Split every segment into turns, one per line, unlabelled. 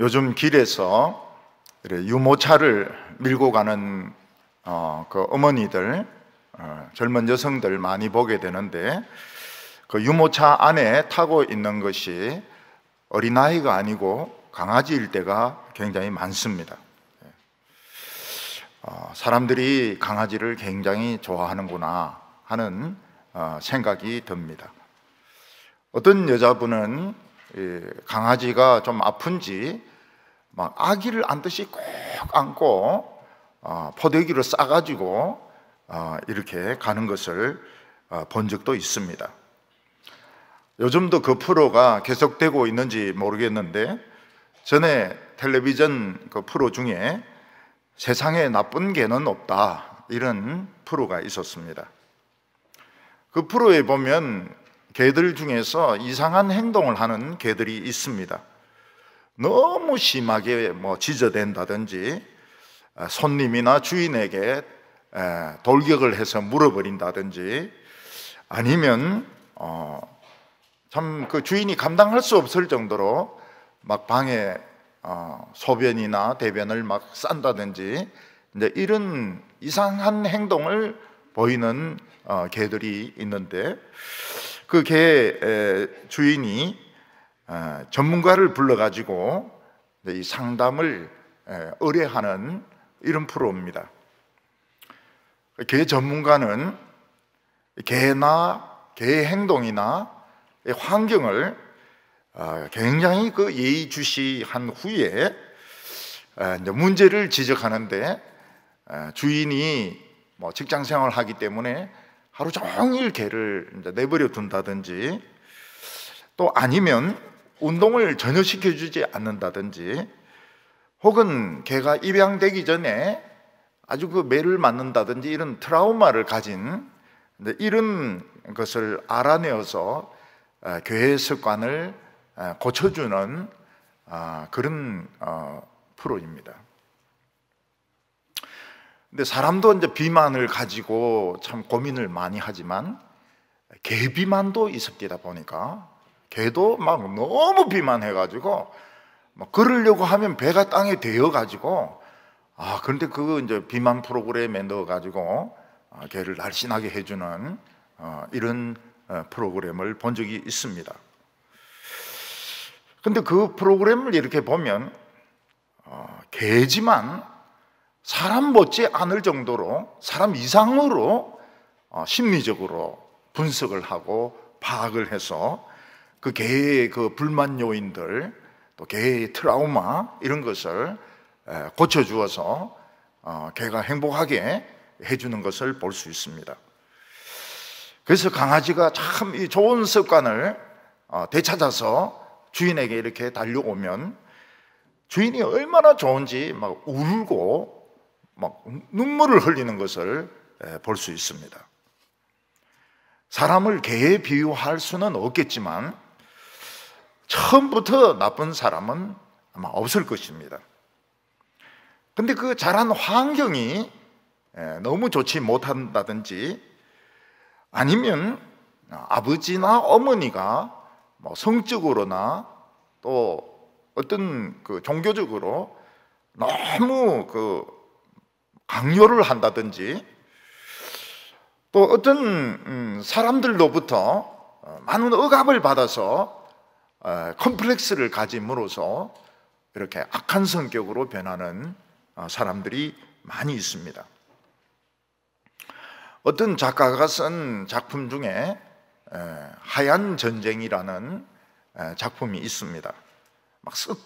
요즘 길에서 유모차를 밀고 가는 그 어머니들, 젊은 여성들 많이 보게 되는데, 그 유모차 안에 타고 있는 것이 어린아이가 아니고 강아지일 때가 굉장히 많습니다. 사람들이 강아지를 굉장히 좋아하는구나 하는 생각이 듭니다. 어떤 여자분은 강아지가 좀 아픈지 막 아기를 안듯이 꼭 안고 포대기로 싸가지고 이렇게 가는 것을 본 적도 있습니다. 요즘도 그 프로가 계속되고 있는지 모르겠는데, 전에 텔레비전 그 프로 중에 세상에 나쁜 개는 없다, 이런 프로가 있었습니다. 그 프로에 보면 개들 중에서 이상한 행동을 하는 개들이 있습니다. 너무 심하게 짖어댄다든지, 손님이나 주인에게 돌격을 해서 물어버린다든지, 아니면 참 그 주인이 감당할 수 없을 정도로 막 방에 소변이나 대변을 막 싼다든지, 이런 이상한 행동을 보이는 개들이 있는데, 그 개 주인이 전문가를 불러가지고 이 상담을 의뢰하는 이런 프로입니다. 개 전문가는 개의 행동이나 환경을 굉장히 그 예의주시한 후에 문제를 지적하는데, 주인이 직장생활을 하기 때문에 하루 종일 개를 내버려 둔다든지, 또 아니면 운동을 전혀 시켜주지 않는다든지, 혹은 개가 입양되기 전에 아주 그 매를 맞는다든지 이런 트라우마를 가진 이런 것을 알아내어서 교회 습관을 고쳐주는 그런 프로입니다. 근데 사람도 이제 비만을 가지고 참 고민을 많이 하지만, 개 비만도 있었다 보니까 개도 막 너무 비만해가지고 막 걸으려고 하면 배가 땅에 대어가지고, 그런데 그 이제 비만 프로그램에 넣어가지고 개를 날씬하게 해주는 이런 프로그램을 본 적이 있습니다. 근데 그 프로그램을 이렇게 보면 개지만 사람 못지 않을 정도로, 사람 이상으로 심리적으로 분석을 하고 파악을 해서 그 개의 그 불만 요인들, 또 개의 트라우마, 이런 것을 고쳐주어서 개가 행복하게 해주는 것을 볼 수 있습니다. 그래서 강아지가 참 이 좋은 습관을 되찾아서 주인에게 이렇게 달려오면 주인이 얼마나 좋은지 막 울고 막 눈물을 흘리는 것을 볼 수 있습니다. 사람을 개에 비유할 수는 없겠지만 처음부터 나쁜 사람은 아마 없을 것입니다. 근데 그 자란 환경이 너무 좋지 못한다든지, 아니면 아버지나 어머니가 성적으로나 또 어떤 그 종교적으로 너무 그 강요를 한다든지, 또 어떤 사람들로부터 많은 억압을 받아서 컴플렉스를 가짐으로써 이렇게 악한 성격으로 변하는 사람들이 많이 있습니다. 어떤 작가가 쓴 작품 중에 하얀 전쟁이라는 작품이 있습니다. 막 썩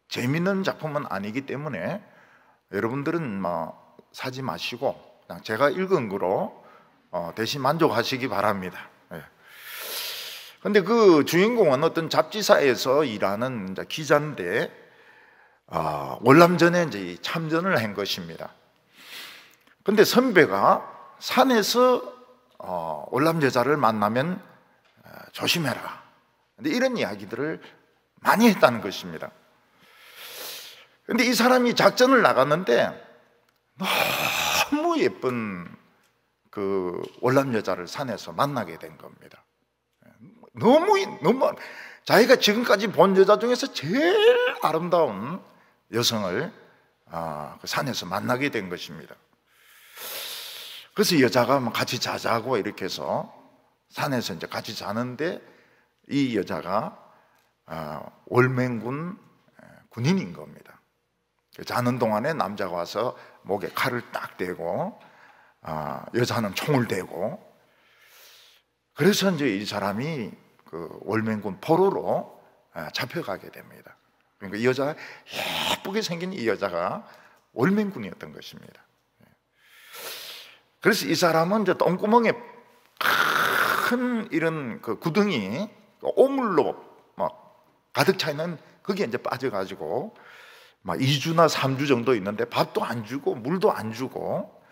재밌는 작품은 아니기 때문에 여러분들은 사지 마시고 그냥 제가 읽은 거로 대신 만족하시기 바랍니다. 그런데 그 주인공은 어떤 잡지사에서 일하는 기자인데, 월남전에 이제 참전을 한 것입니다. 그런데 선배가 산에서 월남 여자를 만나면 조심해라, 이런 이야기들을 많이 했다는 것입니다. 그런데 이 사람이 작전을 나갔는데 너무 예쁜 그 월남 여자를 산에서 만나게 된 겁니다. 너무 자기가 지금까지 본 여자 중에서 제일 아름다운 여성을 그 산에서 만나게 된 것입니다. 그래서 여자가 같이 자자고 이렇게 해서 산에서 이제 같이 자는데, 이 여자가 월맹군 군인인 겁니다. 자는 동안에 남자가 와서 목에 칼을 딱 대고 여자는 총을 대고, 그래서 이제 이 사람이 그 월맹군 포로로 잡혀가게 됩니다. 그러니까 이 여자가, 예쁘게 생긴 이 여자가 월맹군이었던 것입니다. 그래서 이 사람은 이제 똥구멍에 큰 이런 그 구덩이, 오물로 막 가득 차 있는 거기에 이제 빠져가지고 막 2주나 3주 정도 있는데 밥도 안 주고 물도 안 주고,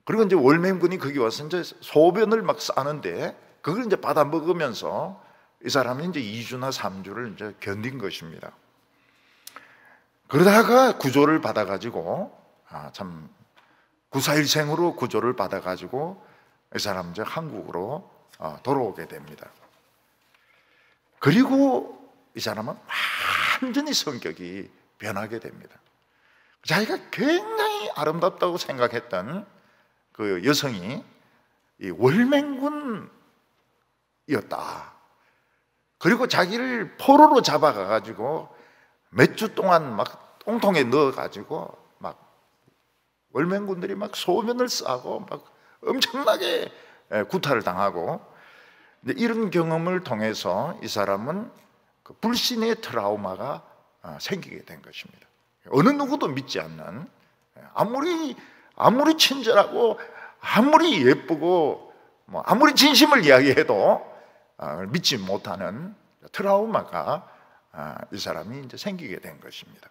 그리고 이제 월맹군이 거기 와서 이제 소변을 막 싸는데 그걸 이제 받아 먹으면서 이 사람이 이제 2주나 3주를 이제 견딘 것입니다. 그러다가 구조를 받아가지고 참 구사일생으로 구조를 받아가지고 이 사람 이제 한국으로 돌아오게 됩니다. 그리고 이 사람은 완전히 성격이 변하게 됩니다. 자기가 굉장히 아름답다고 생각했던 그 여성이 이 월맹군이었다. 그리고 자기를 포로로 잡아가가지고 몇 주 동안 막 똥통에 넣어가지고 막 월맹군들이 막 소변을 싸고 막 엄청나게 구타를 당하고, 이런 경험을 통해서 이 사람은 그 불신의 트라우마가 생기게 된 것입니다. 어느 누구도 믿지 않는, 아무리 친절하고 아무리 예쁘고 뭐 아무리 진심을 이야기해도 믿지 못하는 트라우마가 이 사람이 이제 생기게 된 것입니다.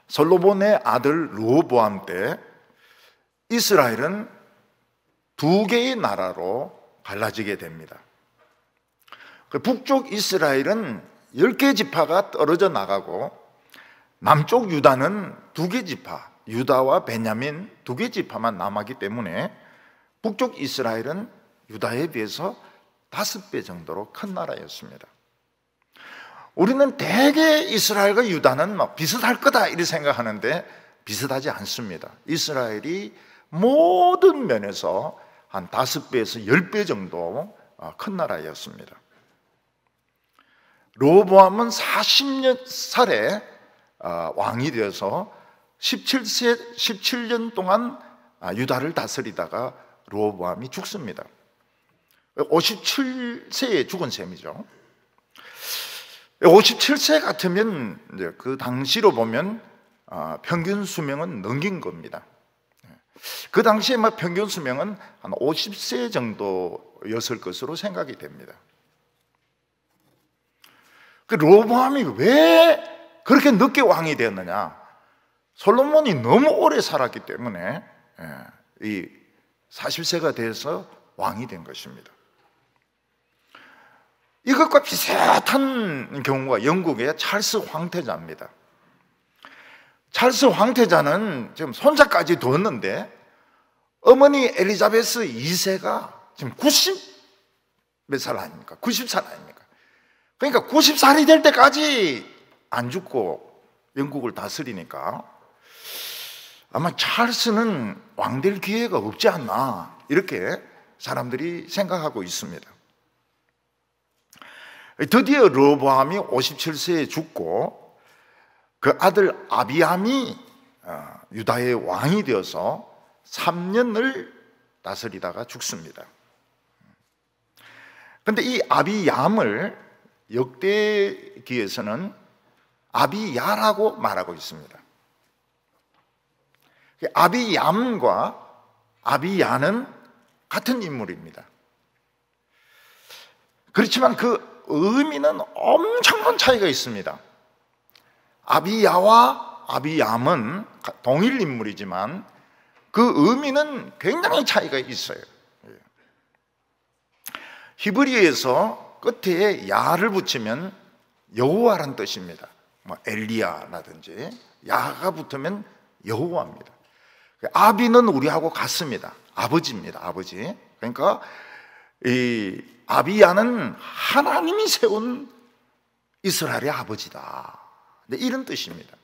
솔로몬의 아들 르호보암 때 이스라엘은 두 개의 나라로 갈라지게 됩니다. 북쪽 이스라엘은 10개 지파가 떨어져 나가고, 남쪽 유다는 2개 지파, 유다와 베냐민 2개 지파만 남았기 때문에 북쪽 이스라엘은 유다에 비해서 5배 정도로 큰 나라였습니다. 우리는 대개 이스라엘과 유다는 막 비슷할 거다 이렇게 생각하는데 비슷하지 않습니다. 이스라엘이 모든 면에서 한 5배에서 10배 정도 큰 나라였습니다. 르호보암은 40살에 왕이 되어서 17년 동안 유다를 다스리다가 르호보암이 죽습니다. 57세에 죽은 셈이죠. 57세 같으면 이제 그 당시로 보면 평균 수명은 넘긴 겁니다. 그 당시에 평균 수명은 한 50세 정도였을 것으로 생각이 됩니다. 그 르호보암이 왜 그렇게 늦게 왕이 되었느냐? 솔로몬이 너무 오래 살았기 때문에 이 40세가 돼서 왕이 된 것입니다. 이것과 비슷한 경우가 영국의 찰스 황태자입니다. 찰스 황태자는 지금 손자까지 두었는데 어머니 엘리자베스 2세가 지금 90몇 살 아닙니까? 90살 아닙니까? 그러니까 90살이 될 때까지 안 죽고 영국을 다스리니까 아마 찰스는 왕 될 기회가 없지 않나, 이렇게 사람들이 생각하고 있습니다. 드디어 르호보암이 57세에 죽고 그 아들 아비암이 유다의 왕이 되어서 3년을 다스리다가 죽습니다. 그런데 이 아비얌을 역대기에서는 아비야라고 말하고 있습니다. 아비얌과 아비야는 같은 인물입니다. 그렇지만 그 의미는 엄청난 차이가 있습니다. 아비야와 아비얌은 동일 인물이지만 그 의미는 굉장히 차이가 있어요. 히브리어에서 끝에 야를 붙이면 여호와란 뜻입니다. 뭐 엘리야라든지 야가 붙으면 여호와입니다. 아비는 우리하고 같습니다. 아버지입니다. 아버지. 그러니까 이 아비야는 하나님이 세운 이스라엘의 아버지다, 이런 뜻입니다.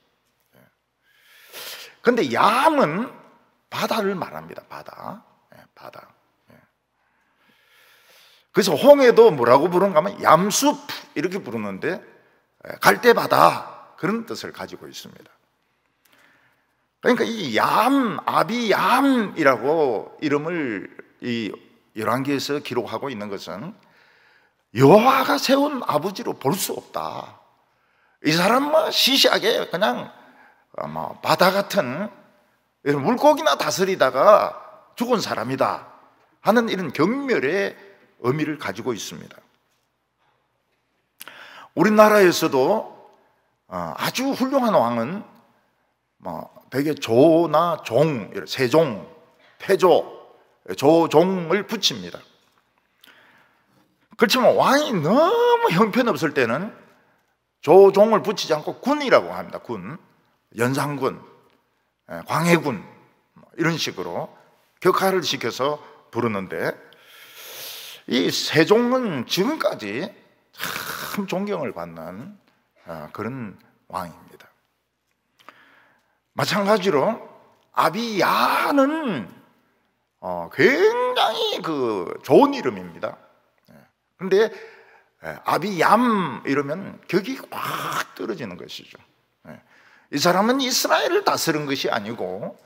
그런데 얌은 바다를 말합니다. 바다. 그래서 홍해도 뭐라고 부르는가 하면 얌숲 이렇게 부르는데, 갈대바다 그런 뜻을 가지고 있습니다. 그러니까 이 아비얌이라고 이름을 이 열왕기에서 기록하고 있는 것은 여호와가 세운 아버지로 볼 수 없다. 이 사람은 시시하게 그냥 바다 같은 이런 물고기나 다스리다가 죽은 사람이다 하는 이런 경멸의 의미를 가지고 있습니다. 우리나라에서도 아주 훌륭한 왕은 대개 조나 종, 세종, 태조, 조종을 붙입니다. 그렇지만 왕이 너무 형편없을 때는 조종을 붙이지 않고 군이라고 합니다. 군, 연산군, 광해군 이런 식으로 격하를 시켜서 부르는데, 이 세종은 지금까지 참 존경을 받는 그런 왕입니다. 마찬가지로 아비야는 굉장히 좋은 이름입니다. 그런데 아비얌 이러면 격이 확 떨어지는 것이죠. 이 사람은 이스라엘을 다스린 것이 아니고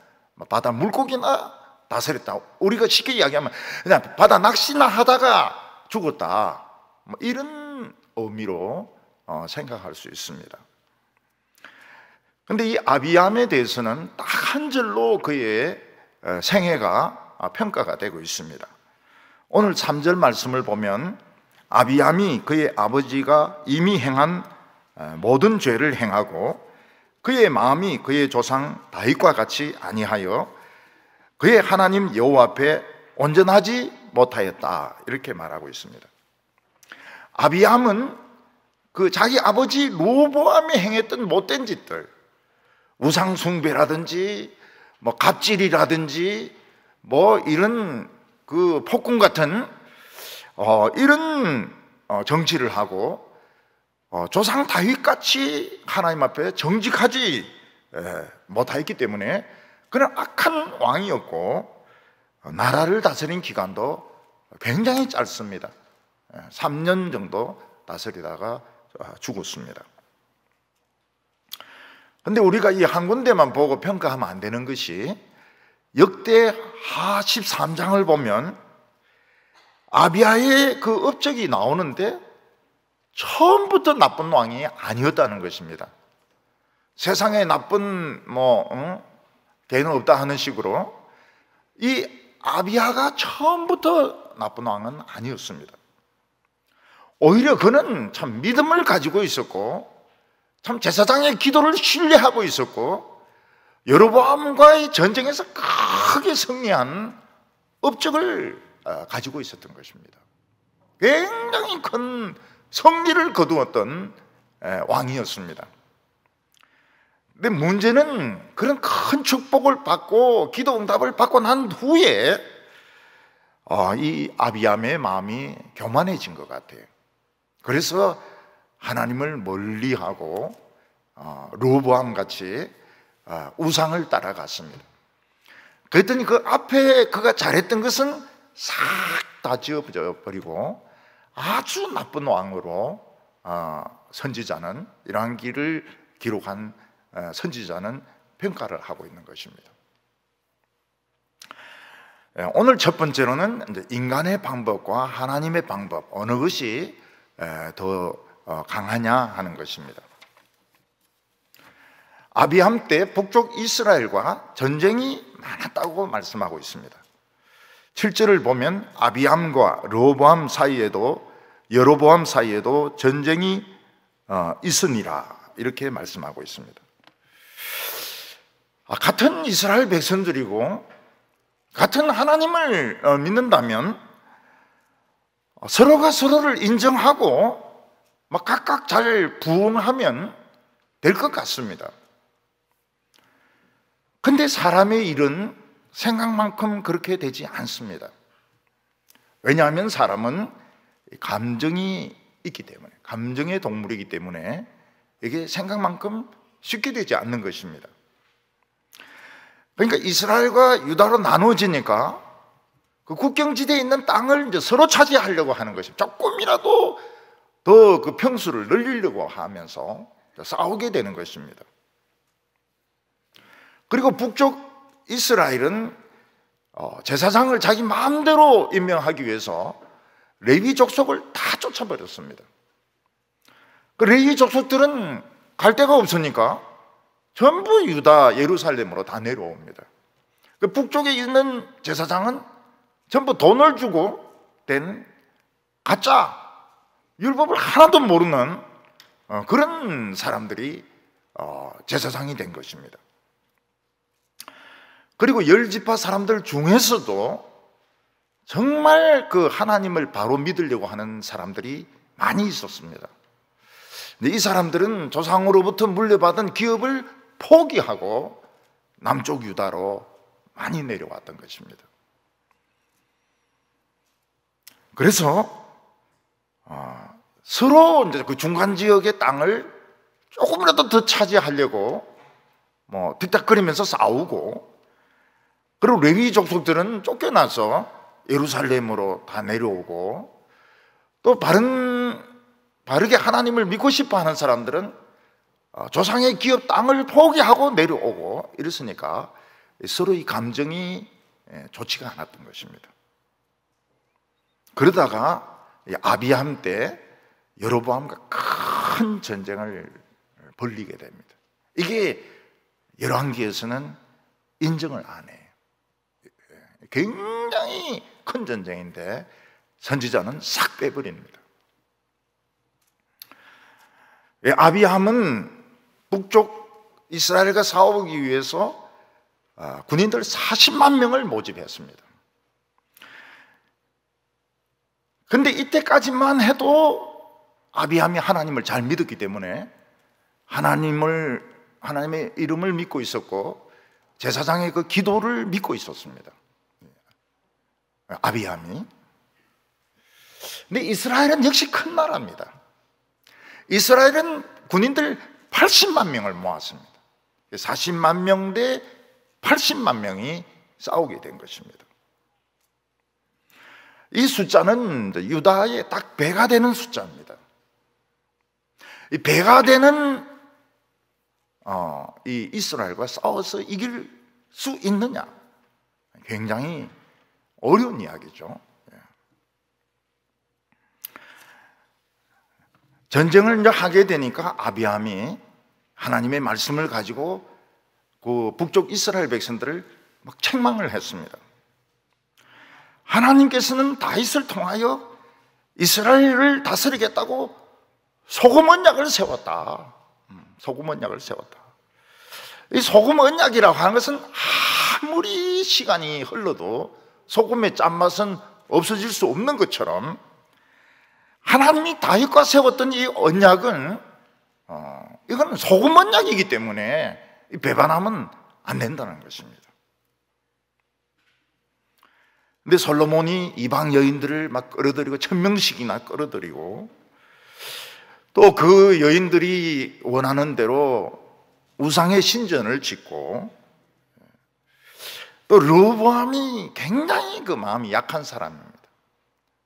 바다 물고기나 다스렸다. 우리가 쉽게 이야기하면 그냥 바다 낚시나 하다가 죽었다, 이런 의미로 생각할 수 있습니다. 그런데 이 아비얌에 대해서는 딱 한 절로 그의 생애가 평가가 되고 있습니다. 오늘 3절 말씀을 보면 아비얌이 그의 아버지가 이미 행한 모든 죄를 행하고 그의 마음이 그의 조상 다윗과 같이 아니하여 그의 하나님 여호와 앞에 온전하지 못하였다, 이렇게 말하고 있습니다. 아비암은 자기 아버지 로보암이 행했던 못된 짓들, 우상 숭배라든지 갑질이라든지 이런 폭군 같은 이런 정치를 하고 조상 다윗같이 하나님 앞에 정직하지 못하였기 때문에 그는 악한 왕이었고, 나라를 다스린 기간도 굉장히 짧습니다. 3년 정도 다스리다가 죽었습니다. 그런데 우리가 이 한 군데만 보고 평가하면 안 되는 것이, 역대하 13장을 보면 아비야의 업적이 나오는데 처음부터 나쁜 왕이 아니었다는 것입니다. 세상에 나쁜 개는 없다 하는 식으로 이 아비야가 처음부터 나쁜 왕은 아니었습니다. 오히려 그는 참 믿음을 가지고 있었고, 참 제사장의 기도를 신뢰하고 있었고, 여로보암과의 전쟁에서 크게 승리한 업적을 가지고 있었던 것입니다. 굉장히 큰 승리를 거두었던 왕이었습니다. 근데 문제는 그런 큰 축복을 받고 기도 응답을 받고 난 후에 이 아비암의 마음이 교만해진 것 같아요. 그래서 하나님을 멀리하고 르호보암 같이 우상을 따라갔습니다. 그랬더니 그 앞에 그가 잘했던 것은 싹 다 지워버리고 아주 나쁜 왕으로 선지자는, 이러한 길을 기록한 선지자는 평가를 하고 있는 것입니다. 오늘 첫 번째로는 이제 인간의 방법과 하나님의 방법, 어느 것이 더 강하냐 하는 것입니다. 아비암 때 북쪽 이스라엘과 전쟁이 많았다고 말씀하고 있습니다. 7절을 보면 아비암과 르호보암 사이에도, 여로보암 사이에도 전쟁이 있으니라, 이렇게 말씀하고 있습니다. 같은 이스라엘 백성들이고 같은 하나님을 믿는다면 서로가 서로를 인정하고 각각 잘 부응하면 될 것 같습니다. 근데 사람의 일은 생각만큼 그렇게 되지 않습니다. 왜냐하면 사람은 감정이 있기 때문에, 감정의 동물이기 때문에 이게 생각만큼 쉽게 되지 않는 것입니다. 그러니까 이스라엘과 유다로 나누어지니까 그 국경지대에 있는 땅을 이제 서로 차지하려고 하는 것입니다. 조금이라도 더 그 평수를 늘리려고 하면서 싸우게 되는 것입니다. 그리고 북쪽 이스라엘은 제사장을 자기 마음대로 임명하기 위해서 레위 족속을 다 쫓아버렸습니다. 그 레위 족속들은 갈 데가 없으니까 전부 유다 예루살렘으로 다 내려옵니다. 그 북쪽에 있는 제사장은 전부 돈을 주고 된 가짜 율법을 하나도 모르는 그런 사람들이 제사장이 된 것입니다. 그리고 열 지파 사람들 중에서도 정말 그 하나님을 바로 믿으려고 하는 사람들이 많이 있었습니다. 근데 이 사람들은 조상으로부터 물려받은 기업을 포기하고 남쪽 유다로 많이 내려왔던 것입니다. 그래서 서로 이제 그 중간 지역의 땅을 조금이라도 더 차지하려고 뒷닥거리면서 싸우고, 그리고 레위 족속들은 쫓겨나서 예루살렘으로 다 내려오고, 또 바르게 하나님을 믿고 싶어 하는 사람들은 조상의 기업 땅을 포기하고 내려오고 이랬으니까 서로 이 감정이 좋지가 않았던 것입니다. 그러다가 아비함 때 여로보암과 큰 전쟁을 벌이게 됩니다. 이게 열왕기에서는 인정을 안 해요. 굉장히 큰 전쟁인데 선지자는 싹 빼버립니다. 아비함은 북쪽 이스라엘과 싸우기 위해서 군인들 40만 명을 모집했습니다. 그런데 이때까지만 해도 아비함이 하나님을 잘 믿었기 때문에 하나님의 이름을 믿고 있었고 제사장의 그 기도를 믿고 있었습니다. 아비함이. 근데 이스라엘은 역시 큰 나라입니다. 이스라엘은 군인들 80만 명을 모았습니다. 40만 명 대 80만 명이 싸우게 된 것입니다. 이 숫자는 유다의 딱 배가 되는 숫자입니다. 이 배가 되는 이 이스라엘과 싸워서 이길 수 있느냐? 굉장히 어려운 이야기죠. 전쟁을 이제 하게 되니까 아비함이 하나님의 말씀을 가지고 그 북쪽 이스라엘 백성들을 막 책망을 했습니다. 하나님께서는 다윗을 통하여 이스라엘을 다스리겠다고 소금 언약을 세웠다. 소금 언약을 세웠다. 이 소금 언약이라고 하는 것은 아무리 시간이 흘러도 소금의 짠맛은 없어질 수 없는 것처럼 하나님이 다윗과 세웠던 이 언약은 이건 소금 언약이기 때문에 배반하면 안 된다는 것입니다. 근데 솔로몬이 이방 여인들을 막 끌어들이고 1000명씩이나 끌어들이고 또 그 여인들이 원하는 대로 우상의 신전을 짓고 또 르호보암이 굉장히 그 마음이 약한 사람입니다.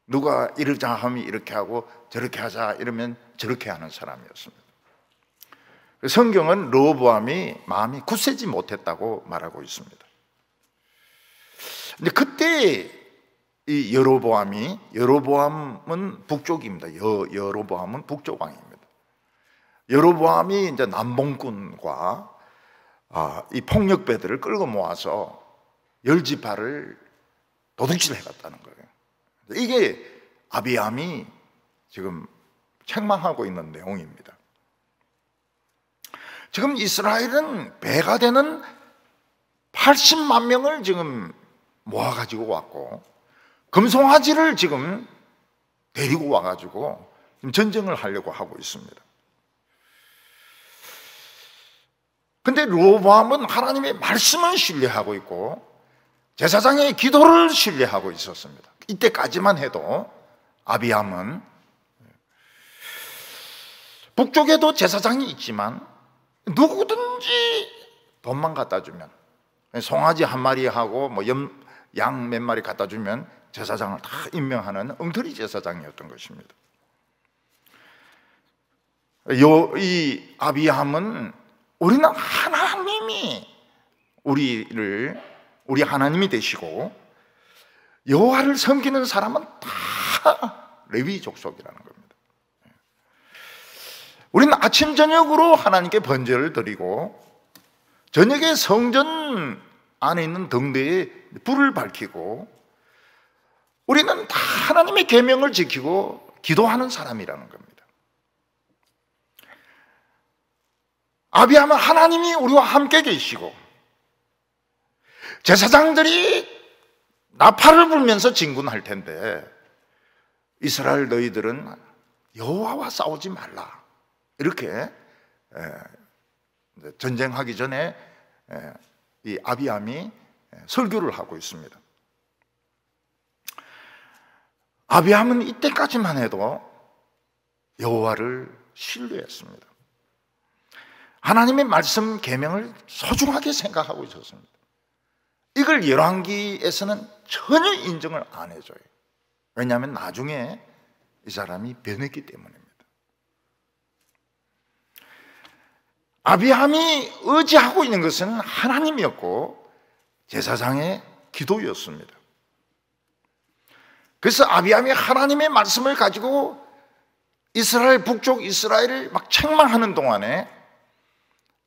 누가 이러자 하면 이렇게 하고 저렇게 하자 이러면 저렇게 하는 사람이었습니다. 성경은 르호보암이 마음이 굳세지 못했다고 말하고 있습니다. 근데 그때 이 여로보암은 북쪽입니다. 여로보암은 북쪽 왕입니다. 여로보암이 이제 남봉군과 이 폭력배들을 끌고 모아서 열지파를 도둑질해 갔다는 거예요. 이게 아비함이 지금 책망하고 있는 내용입니다. 지금 이스라엘은 배가 되는 80만 명을 지금 모아가지고 왔고 금송아지를 지금 데리고 와가지고 지금 전쟁을 하려고 하고 있습니다. 근데 르호보암은 하나님의 말씀을 신뢰하고 있고 제사장의 기도를 신뢰하고 있었습니다. 이때까지만 해도 아비함은 북쪽에도 제사장이 있지만 누구든지 돈만 갖다 주면, 송아지 한 마리하고 양 몇 마리 갖다 주면 제사장을 다 임명하는 엉터리 제사장이었던 것입니다. 이 아비함은 우리는 하나님이 우리 하나님이 되시고 여호와를 섬기는 사람은 다 레위 족속이라는 겁니다. 우리는 아침 저녁으로 하나님께 번제를 드리고 저녁에 성전 안에 있는 등대에 불을 밝히고 우리는 다 하나님의 계명을 지키고 기도하는 사람이라는 겁니다. 아비함은 하나님이 우리와 함께 계시고 제사장들이 나팔을 불면서 진군할 텐데 이스라엘 너희들은 여호와와 싸우지 말라, 이렇게 전쟁하기 전에 이 아비함이 설교를 하고 있습니다. 아비함은 이때까지만 해도 여호와를 신뢰했습니다. 하나님의 말씀 계명을 소중하게 생각하고 있었습니다. 이걸 열왕기에서는 전혀 인정을 안 해줘요. 왜냐하면 나중에 이 사람이 변했기 때문입니다. 아비함이 의지하고 있는 것은 하나님이었고 제사장의 기도였습니다. 그래서 아비함이 하나님의 말씀을 가지고 이스라엘 북쪽 이스라엘을 막 책망하는 동안에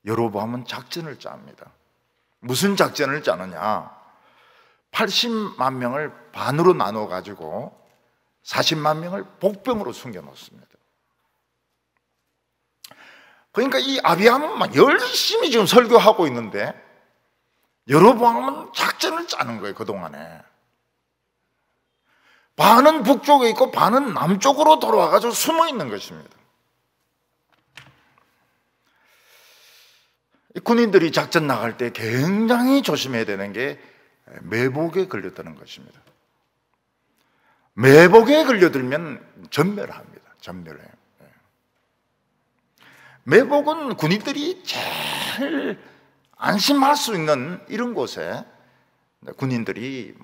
여로보암은 작전을 짭니다. 무슨 작전을 짜느냐? 80만 명을 반으로 나눠 가지고 40만 명을 복병으로 숨겨 놓습니다. 그러니까 이 아비함은 막 열심히 지금 설교하고 있는데 여로보암은 작전을 짜는 거예요. 그동안에 반은 북쪽에 있고 반은 남쪽으로 돌아와 가지고 숨어 있는 것입니다. 군인들이 작전 나갈 때 굉장히 조심해야 되는 게 매복에 걸려드는 것입니다. 매복에 걸려들면 전멸합니다. 전멸해요. 매복은 군인들이 제일 안심할 수 있는 이런 곳에 군인들이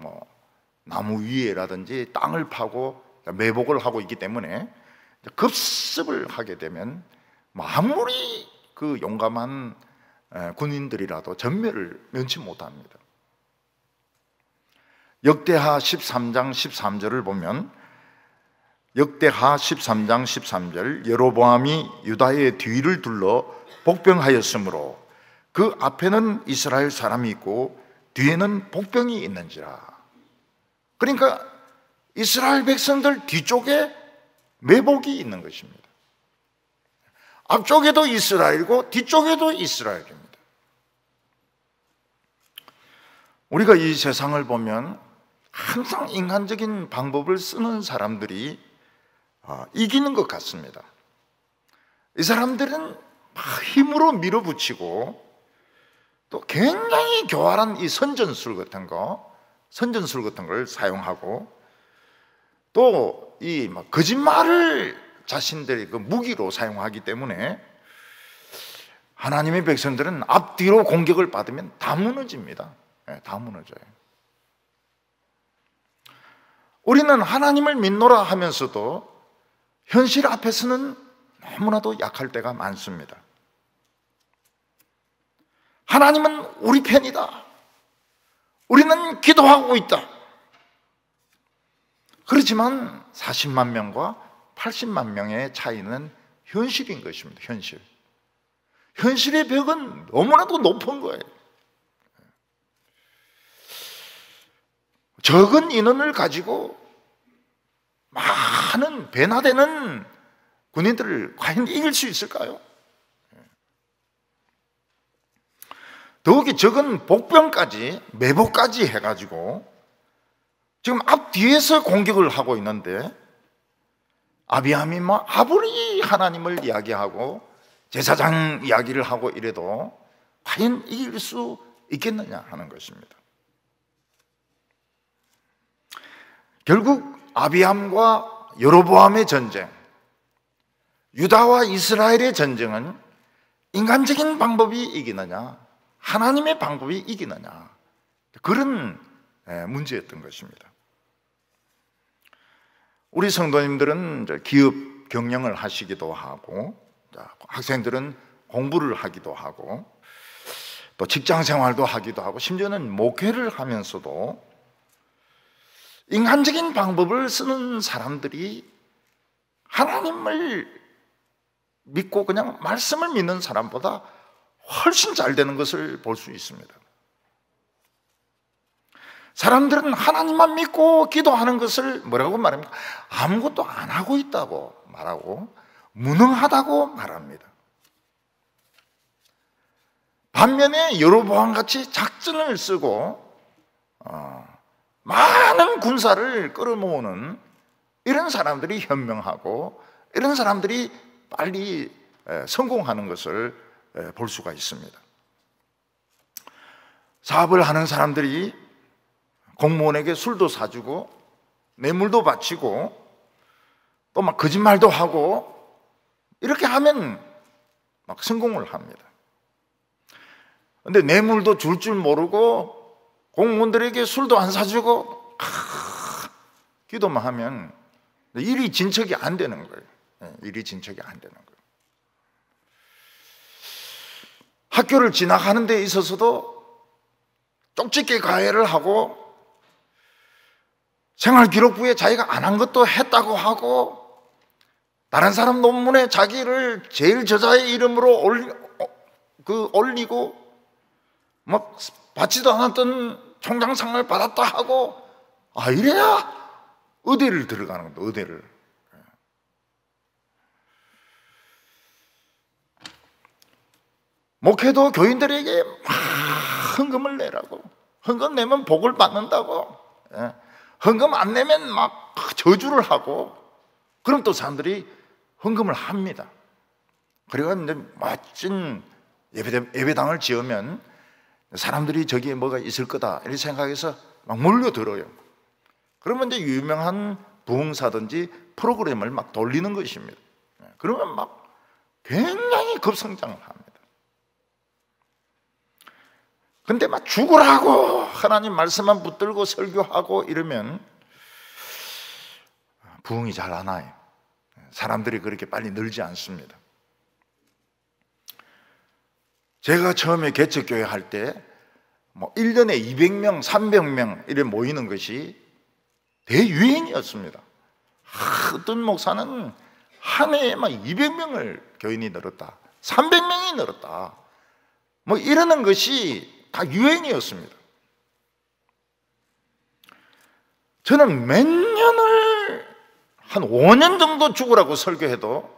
나무 위에라든지 땅을 파고 매복을 하고 있기 때문에 급습을 하게 되면 아무리 그 용감한 군인들이라도 전멸을 면치 못합니다. 역대하 13장 13절을 보면 역대하 13장 13절 여로보암이 유다의 뒤를 둘러 복병하였으므로 그 앞에는 이스라엘 사람이 있고 뒤에는 복병이 있는지라. 그러니까 이스라엘 백성들 뒤쪽에 매복이 있는 것입니다. 앞쪽에도 이스라엘이고 뒤쪽에도 이스라엘입니다. 우리가 이 세상을 보면 항상 인간적인 방법을 쓰는 사람들이 이기는 것 같습니다. 이 사람들은 힘으로 밀어붙이고 또 굉장히 교활한 이 선전술 같은 걸 사용하고 또 이 거짓말을 자신들의 그 무기로 사용하기 때문에 하나님의 백성들은 앞뒤로 공격을 받으면 다 무너집니다. 다 무너져요. 우리는 하나님을 믿노라 하면서도 현실 앞에서는 너무나도 약할 때가 많습니다. 하나님은 우리 편이다. 우리는 기도하고 있다. 그렇지만 40만 명과 80만 명의 차이는 현실인 것입니다. 현실의 벽은 너무나도 높은 거예요. 적은 인원을 가지고 많은 변화되는 군인들을 과연 이길 수 있을까요? 더욱이 적은 복병까지 매복까지 해가지고 지금 앞뒤에서 공격을 하고 있는데 아비함이 아무리 하나님을 이야기하고 제사장 이야기를 하고 이래도 과연 이길 수 있겠느냐 하는 것입니다. 결국 아비암과 여로보암의 전쟁, 유다와 이스라엘의 전쟁은 인간적인 방법이 이기느냐, 하나님의 방법이 이기느냐, 그런 문제였던 것입니다. 우리 성도님들은 기업 경영을 하시기도 하고, 학생들은 공부를 하기도 하고, 또 직장 생활도 하기도 하고, 심지어는 목회를 하면서도 인간적인 방법을 쓰는 사람들이 하나님을 믿고 그냥 말씀을 믿는 사람보다 훨씬 잘 되는 것을 볼 수 있습니다. 사람들은 하나님만 믿고 기도하는 것을 뭐라고 말합니까? 아무것도 안 하고 있다고 말하고 무능하다고 말합니다. 반면에 여로보암같이 작전을 쓰고 많은 군사를 끌어모으는 이런 사람들이 현명하고 이런 사람들이 빨리 성공하는 것을 볼 수가 있습니다. 사업을 하는 사람들이 공무원에게 술도 사주고 뇌물도 바치고 또 막 거짓말도 하고 이렇게 하면 막 성공을 합니다. 그런데 뇌물도 줄 줄 모르고 공무원들에게 술도 안 사주고 기도만 하면 일이 진척이 안 되는 거예요. 일이 진척이 안 되는 거예요. 학교를 진학하는 데 있어서도 쪽집게 가해를 하고 생활기록부에 자기가 안 한 것도 했다고 하고 다른 사람 논문에 자기를 제일 저자의 이름으로 올리고 막 받지도 않았던 총장상을 받았다 하고 이래야 의대를 들어가는 겁니다. 의대를. 목회도 교인들에게 막 헌금을 내라고, 헌금 내면 복을 받는다고, 헌금 안 내면 막 저주를 하고, 그럼 또 사람들이 헌금을 합니다. 그래가 이제 멋진 예배당을 지으면 사람들이 저기에 뭐가 있을 거다 이렇게 생각해서 막 몰려들어요. 그러면 이제 유명한 부흥사든지 프로그램을 막 돌리는 것입니다. 그러면 막 굉장히 급성장을 합니다. 근데 막 죽으라고 하나님 말씀만 붙들고 설교하고 이러면 부흥이 잘 안 와요. 사람들이 그렇게 빨리 늘지 않습니다. 제가 처음에 개척교회 할 때 뭐 1년에 200명, 300명 이래 모이는 것이 대유행이었습니다. 어떤 목사는 한 해에 막 200명을 교인이 늘었다, 300명이 늘었다, 뭐 이러는 것이 다 유행이었습니다. 저는 몇 년을 한 5년 정도 죽으라고 설교해도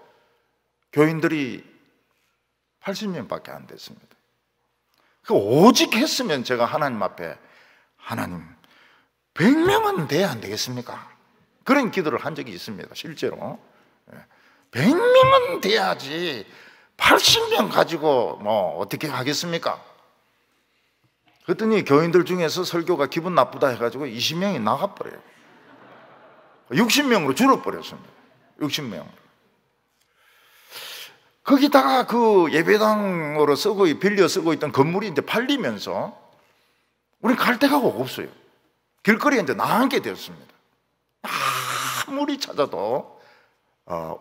교인들이 80명밖에 안 됐습니다. 오직 했으면 제가 하나님 앞에 하나님 100명은 돼야 안 되겠습니까? 그런 기도를 한 적이 있습니다. 실제로 100명은 돼야지 80명 가지고 뭐 어떻게 하겠습니까? 그랬더니 교인들 중에서 설교가 기분 나쁘다 해가지고 20명이 나가버려요. 60명으로 줄어버렸습니다. 60명으로. 거기다가 그 예배당으로 빌려 쓰고 있던 건물이 이제 팔리면서 우리 갈 데가 없어요. 길거리에 이제 나앉게 되었습니다. 아무리 찾아도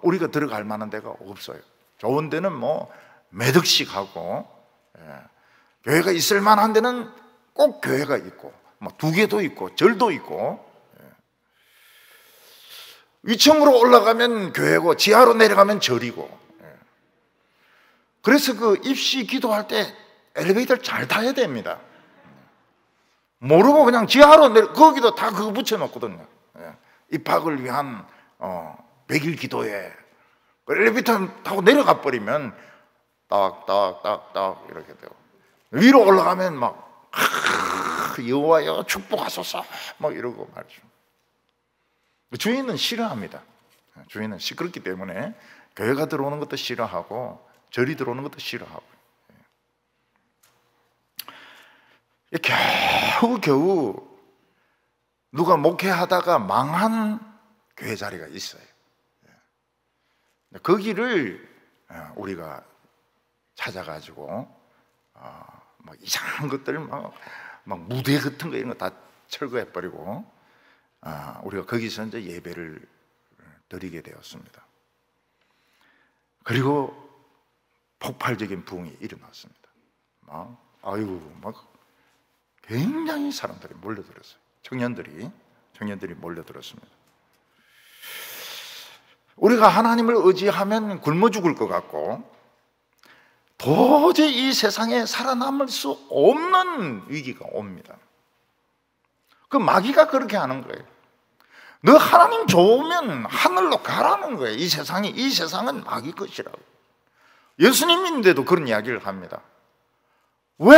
우리가 들어갈 만한 데가 없어요. 좋은 데는 뭐 몇 억씩 하고, 교회가 있을 만한 데는 꼭 교회가 있고, 뭐 2개도 있고, 절도 있고, 위층으로 올라가면 교회고, 지하로 내려가면 절이고. 그래서 그 입시 기도할 때 엘리베이터를 잘 타야 됩니다. 모르고 그냥 지하로 거기도 다 그거 붙여놓거든요. 입학을 위한 100일 기도회. 엘리베이터 타고 내려가 버리면 딱딱딱딱 이렇게 돼요. 위로 올라가면 막 여호와여 축복하소서 막 이러고 말이죠. 주인은 싫어합니다. 주인은 시끄럽기 때문에 교회가 들어오는 것도 싫어하고 절이 들어오는 것도 싫어하고, 겨우 누가 목회하다가 망한 교회 자리가 있어요. 거기를 우리가 찾아가지고 막 이상한 것들 막 무대 같은 거 이런 거 다 철거해 버리고 우리가 거기서 이제 예배를 드리게 되었습니다. 그리고 폭발적인 부흥이 일어났습니다. 막 굉장히 사람들이 몰려들었어요. 청년들이 몰려들었습니다. 우리가 하나님을 의지하면 굶어 죽을 것 같고 도저히 이 세상에 살아남을 수 없는 위기가 옵니다. 그 마귀가 그렇게 하는 거예요. 너 하나님 좋으면 하늘로 가라는 거예요. 이 세상은 마귀 것이라고. 예수님인데도 그런 이야기를 합니다. 왜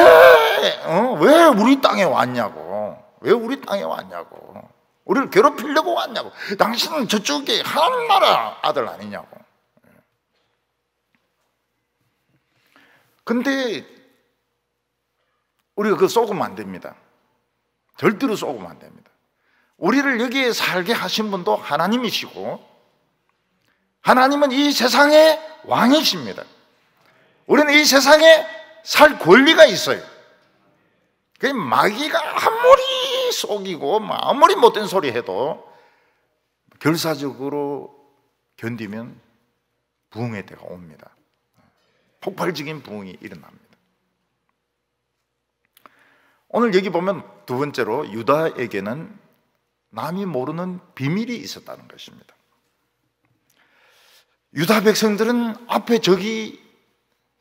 우리 땅에 왔냐고. 왜 우리 땅에 왔냐고. 우리를 괴롭히려고 왔냐고. 당신은 저쪽에 하나님 나라 아들 아니냐고. 근데 우리가 그거 속으면 안 됩니다. 절대로 속으면 안 됩니다. 우리를 여기에 살게 하신 분도 하나님이시고 하나님은 이 세상의 왕이십니다. 우리는 이 세상에 살 권리가 있어요. 그 마귀가 아무리 속이고 아무리 못된 소리 해도 결사적으로 견디면 부흥의 때가 옵니다. 폭발적인 부흥이 일어납니다. 오늘 여기 보면 두 번째로 유다에게는 남이 모르는 비밀이 있었다는 것입니다. 유다 백성들은 앞에 저기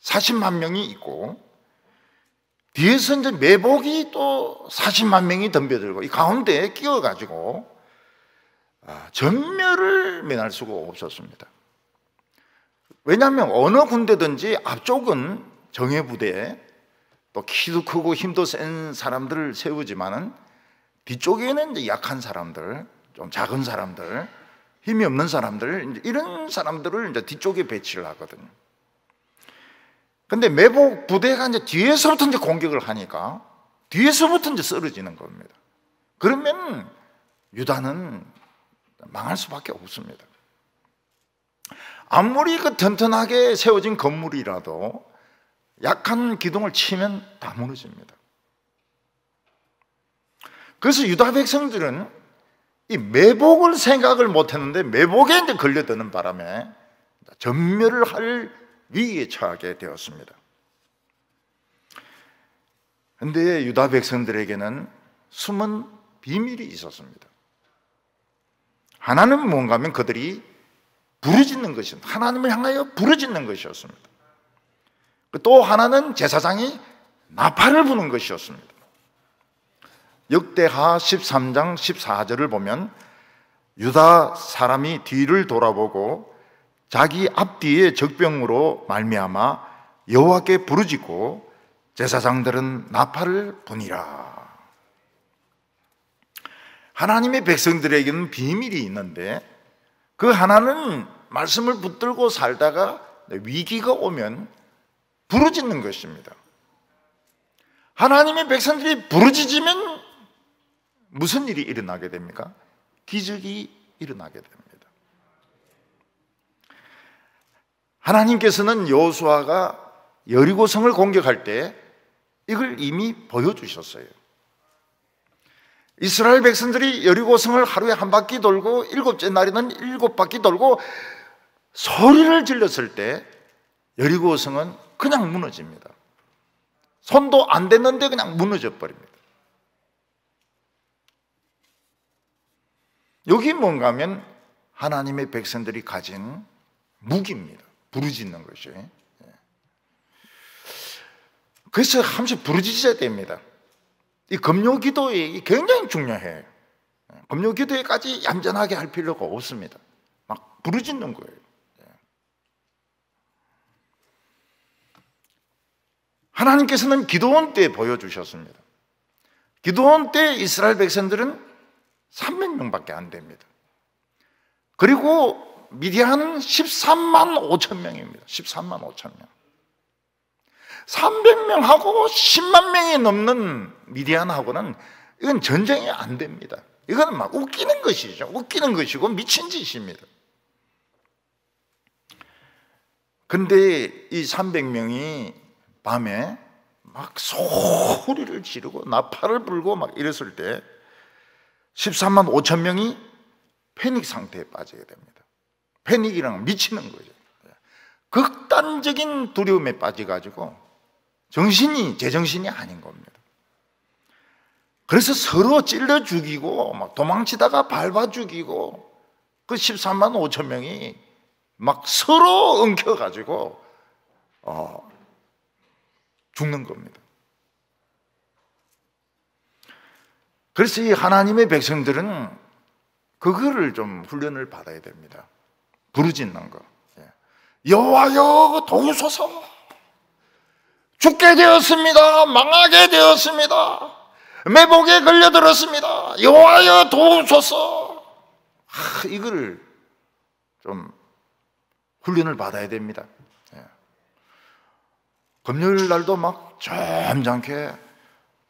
40만 명이 있고 뒤에서 이제 매복이 또 40만 명이 덤벼들고 이 가운데에 끼어가지고 전멸을 면할 수가 없었습니다. 왜냐하면 어느 군대든지 앞쪽은 정예부대 또 키도 크고 힘도 센 사람들을 세우지만은 뒤쪽에는 이제 약한 사람들, 좀 작은 사람들, 힘이 없는 사람들, 이런 사람들을 이제 뒤쪽에 배치를 하거든요. 근데 매복 부대가 이제 뒤에서부터 이제 공격을 하니까 뒤에서부터 이제 쓰러지는 겁니다. 그러면 유다는 망할 수밖에 없습니다. 아무리 그 튼튼하게 세워진 건물이라도 약한 기둥을 치면 다 무너집니다. 그래서 유다 백성들은 이 매복을 생각을 못했는데 매복에 이제 걸려드는 바람에 전멸을 할 위기에 처하게 되었습니다. 그런데 유다 백성들에게는 숨은 비밀이 있었습니다. 하나는 뭔가 하면 그들이 부르짖는 것이었습니다. 하나님을 향하여 부르짖는 것이었습니다. 또 하나는 제사장이 나팔을 부는 것이었습니다. 역대하 13장 14절을 보면 유다 사람이 뒤를 돌아보고 자기 앞뒤의 적병으로 말미암아 여호와께 부르짖고 제사장들은 나팔을 부니라. 하나님의 백성들에게는 비밀이 있는데 그 하나는 말씀을 붙들고 살다가 위기가 오면 부르짖는 것입니다. 하나님의 백성들이 부르짖으면 무슨 일이 일어나게 됩니까? 기적이 일어나게 됩니다. 하나님께서는 여호수아가 여리고성을 공격할 때 이걸 이미 보여주셨어요. 이스라엘 백성들이 여리고성을 하루에 한 바퀴 돌고 일곱째 날에는 7바퀴 돌고 소리를 질렀을 때 여리고성은 그냥 무너집니다. 손도 안 댔는데 그냥 무너져 버립니다. 여기 뭔가 하면 하나님의 백성들이 가진 무기입니다. 부르짖는 것이. 그래서 한 번씩 부르짖어야 됩니다. 이 금요 기도에 굉장히 중요해요. 금요 기도에까지 얌전하게 할 필요가 없습니다. 막 부르짖는 거예요. 하나님께서는 기도원 때 보여주셨습니다. 기도원 때 이스라엘 백성들은 300명밖에 안 됩니다. 그리고 미디안은 13만 5천 명입니다. 13만 5천 명. 300명하고 10만 명이 넘는 미디안하고는 이건 전쟁이 안 됩니다. 이건 막 웃기는 것이죠. 웃기는 것이고 미친 짓입니다. 근데 이 300명이 밤에 막 소리를 지르고 나팔을 불고 막 이랬을 때 13만 5천 명이 패닉 상태에 빠지게 됩니다. 패닉이랑 미치는 거죠. 극단적인 두려움에 빠져가지고 정신이 제정신이 아닌 겁니다. 그래서 서로 찔러 죽이고 막 도망치다가 밟아 죽이고 그 13만 5천 명이 막 서로 엉켜가지고 죽는 겁니다. 그래서 이 하나님의 백성들은 그거를 좀 훈련을 받아야 됩니다. 부르짖는 거. 여호와여 도우소서. 죽게 되었습니다. 망하게 되었습니다. 매복에 걸려들었습니다. 여호와여 도우소서. 이거를 좀 훈련을 받아야 됩니다. 금요일 날도 막 점잖게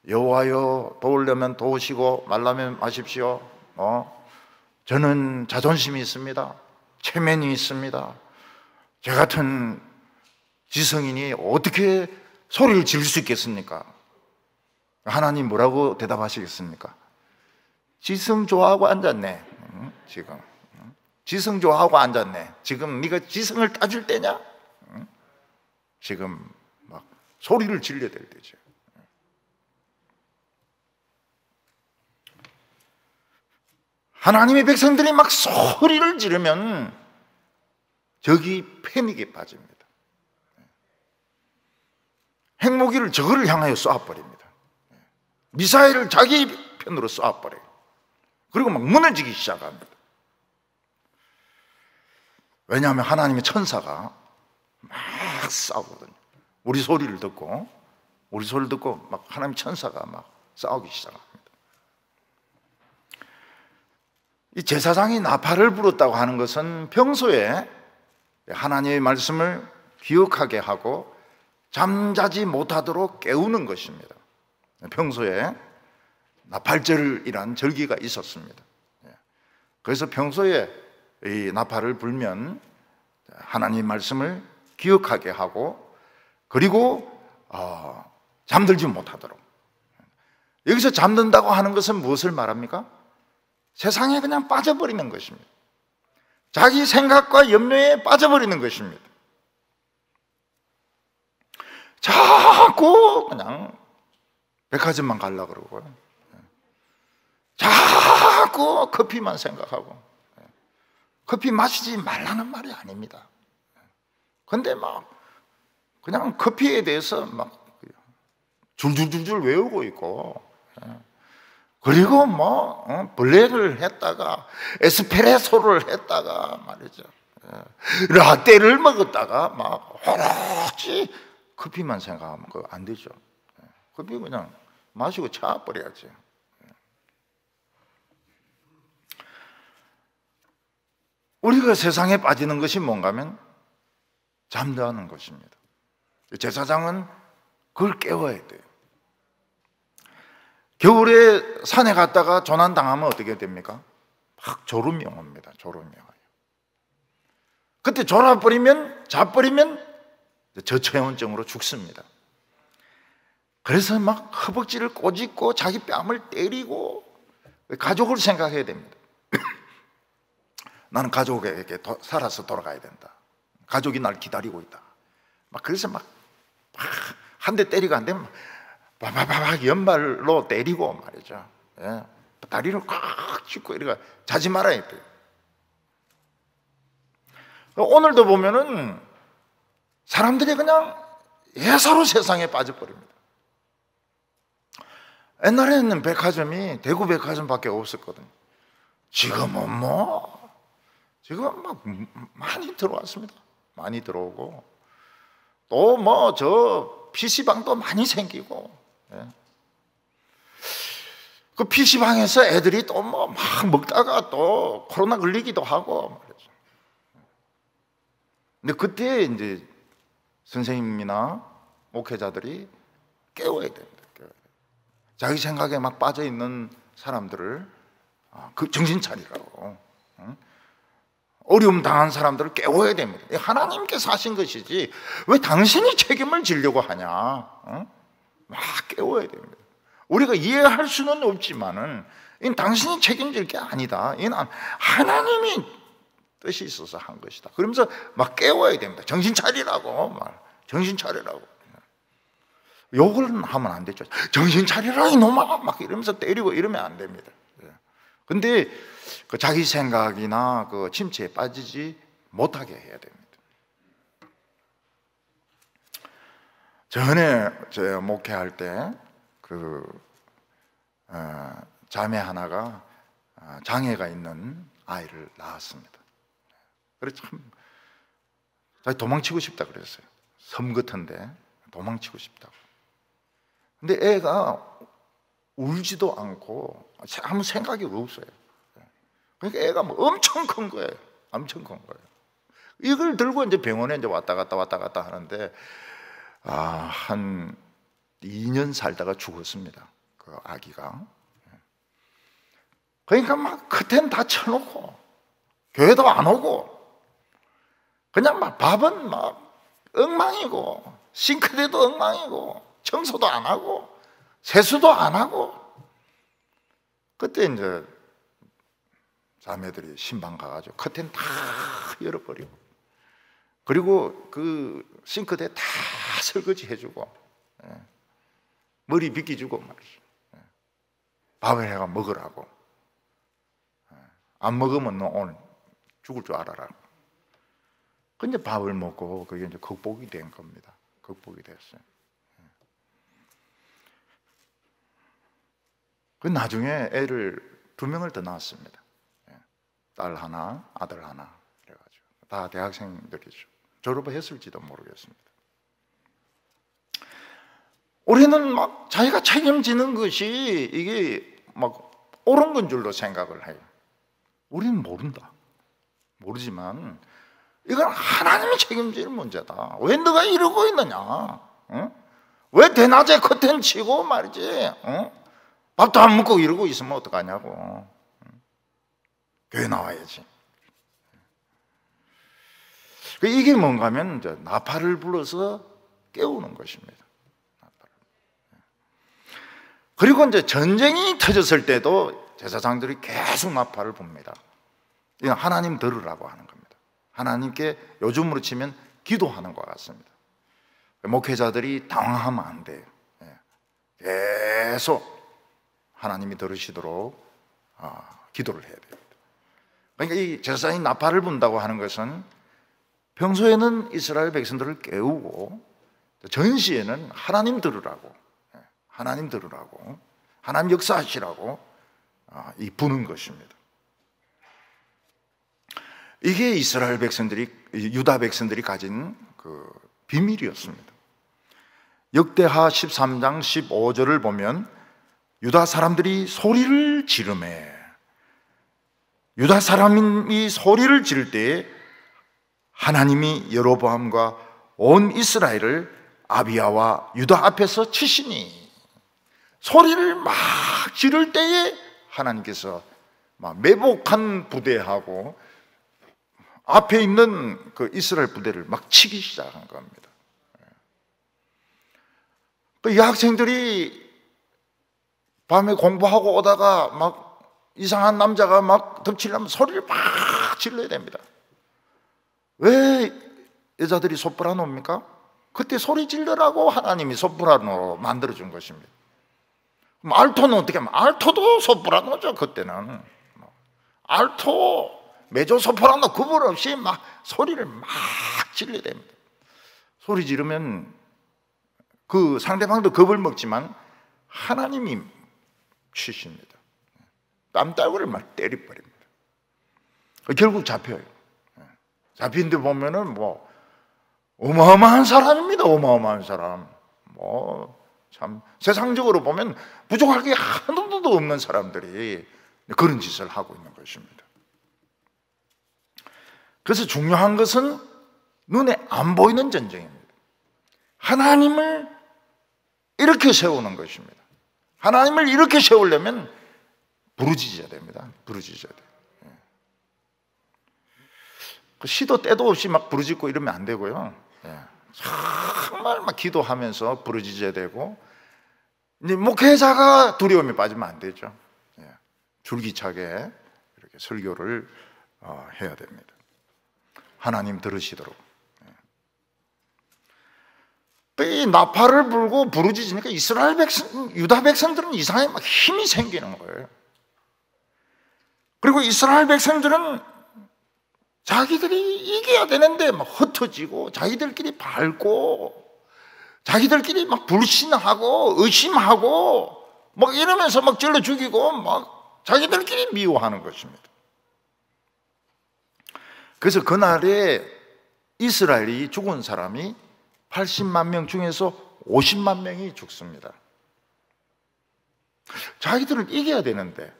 여호와여 도우려면 도우시고 말라면 마십시오. 저는 자존심이 있습니다. 체면이 있습니다. 저 같은 지성인이 어떻게 소리를 지를 수 있겠습니까? 하나님 뭐라고 대답하시겠습니까? 지성 좋아하고 앉았네. 지금 지성 좋아하고 앉았네. 지금 네가 지성을 따줄 때냐? 지금 막 소리를 질러야 될 때죠. 하나님의 백성들이 막 소리를 지르면 적이 패닉에 빠집니다. 핵무기를 저거를 향하여 쏘아버립니다. 미사일을 자기 편으로 쏘아버려요. 그리고 막 무너지기 시작합니다. 왜냐하면 하나님의 천사가 막 싸우거든요. 우리 소리를 듣고 막 하나님의 천사가 막 싸우기 시작합니다. 이 제사장이 나팔을 불었다고 하는 것은 평소에 하나님의 말씀을 기억하게 하고 잠자지 못하도록 깨우는 것입니다. 평소에 나팔절이란 절기가 있었습니다. 그래서 평소에 이 나팔을 불면 하나님의 말씀을 기억하게 하고 그리고 잠들지 못하도록. 여기서 잠든다고 하는 것은 무엇을 말합니까? 세상에 그냥 빠져버리는 것입니다. 자기 생각과 염려에 빠져버리는 것입니다. 자꾸 그냥 백화점만 가려고 그러고 자꾸 커피만 생각하고 커피 마시지 말라는 말이 아닙니다. 근데 막 그냥 커피에 대해서 막 줄줄줄줄 외우고 있고 그리고 뭐 블랙을 했다가 에스프레소를 했다가 말이죠. 라떼를 먹었다가 막 오로지 커피만 생각하면 그거 안 되죠. 커피 그냥 마시고 차 버려야지. 우리가 세상에 빠지는 것이 뭔가 하면 잠자는 것입니다. 제사장은 그걸 깨워야 돼요. 겨울에 산에 갔다가 조난당하면 어떻게 됩니까? 막 졸음이 옵니다. 졸음이 와요. 그때 자버리면 저체온증으로 죽습니다. 그래서 막 허벅지를 꼬집고 자기 뺨을 때리고 가족을 생각해야 됩니다. 나는 가족에게 살아서 돌아가야 된다. 가족이 날 기다리고 있다. 막 그래서 막 한 대 때리고 안 되면 바바바박 연발로 때리고 말이죠. 예. 다리를 꽉 쥐고 이렇게 자지 말아야 돼요. 오늘도 보면은 사람들이 그냥 예사로 세상에 빠져버립니다. 옛날에는 백화점이 대구 백화점밖에 없었거든요. 지금은 지금 막 많이 들어왔습니다. 많이 들어오고 또 저 PC방도 많이 생기고 그 PC방에서 애들이 또 막 먹다가 또 코로나 걸리기도 하고 말이죠. 근데 그때 이제 선생님이나 목회자들이 깨워야 됩니다. 자기 생각에 막 빠져 있는 사람들을 그 정신 차리라고. 어려움 당한 사람들을 깨워야 됩니다. 하나님께서 하신 것이지 왜 당신이 책임을 지려고 하냐. 막 깨워야 됩니다. 우리가 이해할 수는 없지만은 이건 당신이 책임질 게 아니다. 이건 하나님이 뜻이 있어서 한 것이다. 그러면서 막 깨워야 됩니다. 정신 차리라고. 정신 차리라고. 욕을 하면 안 되죠. 정신 차리라 이놈아 막 이러면서 때리고 이러면 안 됩니다. 근데 그 자기 생각이나 그 침체에 빠지지 못하게 해야 됩니다. 전에 제가 목회할 때 그 자매 하나가 장애가 있는 아이를 낳았습니다. 그래서 참 자기 도망치고 싶다 그랬어요. 섬 같은데 도망치고 싶다고. 근데 애가 울지도 않고 아무 생각이 없어요. 그러니까 애가 뭐 엄청 큰 거예요. 엄청 큰 거예요. 이걸 들고 이제 병원에 이제 왔다 갔다 하는데 한 2년 살다가 죽었습니다. 그 아기가. 그러니까 막 커튼 다 쳐놓고 교회도 안 오고 그냥 막 밥은 막 엉망이고 싱크대도 엉망이고 청소도 안 하고 세수도 안 하고. 그때 이제 자매들이 신방 가가지고 커튼 다 열어버리고 그리고 그 싱크대 다 설거지 해주고 머리 빗기주고 말이죠. 밥을 해가 먹으라고. 안 먹으면 너 오늘 죽을 줄 알아라. 근데 밥을 먹고 그게 이제 극복이 된 겁니다. 극복이 됐어요. 그 나중에 애를 2명을 더 낳았습니다. 딸 하나, 아들 하나 그래가지고 다 대학생들이죠. 졸업을 했을지도 모르겠습니다. 우리는 막 자기가 책임지는 것이 이게 막 옳은 건 줄로 생각을 해요. 우리는 모른다. 모르지만 이건 하나님이 책임질 문제다. 왜 너가 이러고 있느냐? 응? 왜 대낮에 커튼 치고 말이지? 응? 밥도 안 먹고 이러고 있으면 어떡하냐고. 교회 나와야지. 이게 뭔가 하면 이제 나팔을 불어서 깨우는 것입니다. 그리고 이제 전쟁이 터졌을 때도 제사장들이 계속 나팔을 붑니다. 이건 하나님 들으라고 하는 겁니다. 하나님께 요즘으로 치면 기도하는 것 같습니다. 목회자들이 당황하면 안 돼요. 계속 하나님이 들으시도록 기도를 해야 됩니다. 그러니까 이 제사장이 나팔을 분다고 하는 것은 평소에는 이스라엘 백성들을 깨우고 전시에는 하나님 들으라고, 하나님 들으라고, 하나님 역사하시라고 이 부는 것입니다. 이게 이스라엘 백성들이, 유다 백성들이 가진 그 비밀이었습니다. 역대하 13장 15절을 보면 유다 사람들이 소리를 지르매, 유다 사람이 소리를 지를 때에 하나님이 여로보암과 온 이스라엘을 아비야와 유다 앞에서 치시니, 소리를 막 지를 때에 하나님께서 막 매복한 부대하고 앞에 있는 그 이스라엘 부대를 막 치기 시작한 겁니다. 이 학생들이 밤에 공부하고 오다가 막 이상한 남자가 막 덮치려면 소리를 막 질러야 됩니다. 왜 여자들이 소프라노입니까? 그때 소리 질러라고 하나님이 소프라노로 만들어준 것입니다. 그럼 알토는 어떻게 하면? 알토도 소프라노죠. 그때는 알토, 메조, 소프라노 구분 없이 막 소리를 막 질러야 됩니다. 소리 지르면 그 상대방도 겁을 먹지만 하나님이 치십니다. 땀따구를 막 때려버립니다. 결국 잡혀요. 잡힌 데 보면은 뭐 어마어마한 사람입니다. 어마어마한 사람. 뭐 참 세상적으로 보면 부족할 게 하나도 없는 사람들이 그런 짓을 하고 있는 것입니다. 그래서 중요한 것은 눈에 안 보이는 전쟁입니다. 하나님을 이렇게 세우는 것입니다. 하나님을 이렇게 세우려면 부르짖어야 됩니다. 부르짖어야 돼요. 시도 때도 없이 막 부르짖고 이러면 안 되고요. 정말 막 기도하면서 부르짖어야 되고, 이제 목회자가 두려움에 빠지면 안 되죠. 줄기차게 이렇게 설교를 해야 됩니다. 하나님 들으시도록. 또 이 나팔을 불고 부르짖으니까 이스라엘 백성, 유다 백성들은 이상하게 막 힘이 생기는 거예요. 그리고 이스라엘 백성들은 자기들이 이겨야 되는데 막 흩어지고, 자기들끼리 밟고, 자기들끼리 막 불신하고 의심하고 막 이러면서 막 찔러 죽이고 막 자기들끼리 미워하는 것입니다. 그래서 그날에 이스라엘이 죽은 사람이 80만 명 중에서 50만 명이 죽습니다. 자기들은 이겨야 되는데,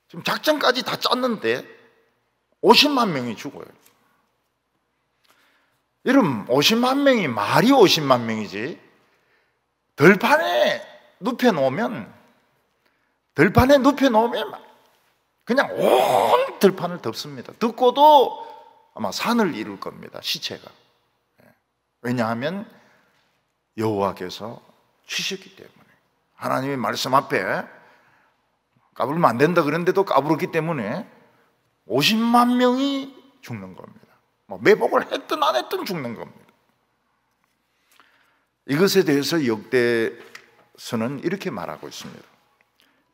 지금 작전까지 다 짰는데 50만 명이 죽어요. 여러분, 50만 명이 말이 50만 명이지, 들판에 눕혀놓으면 그냥 온 들판을 덮습니다. 덮고도 아마 산을 이룰 겁니다, 시체가. 왜냐하면 여호와께서 치셨기 때문에, 하나님의 말씀 앞에 까불면 안 된다 그랬는데도 까불었기 때문에 50만 명이 죽는 겁니다. 매복을 했든 안 했든 죽는 겁니다. 이것에 대해서 역대서는 이렇게 말하고 있습니다.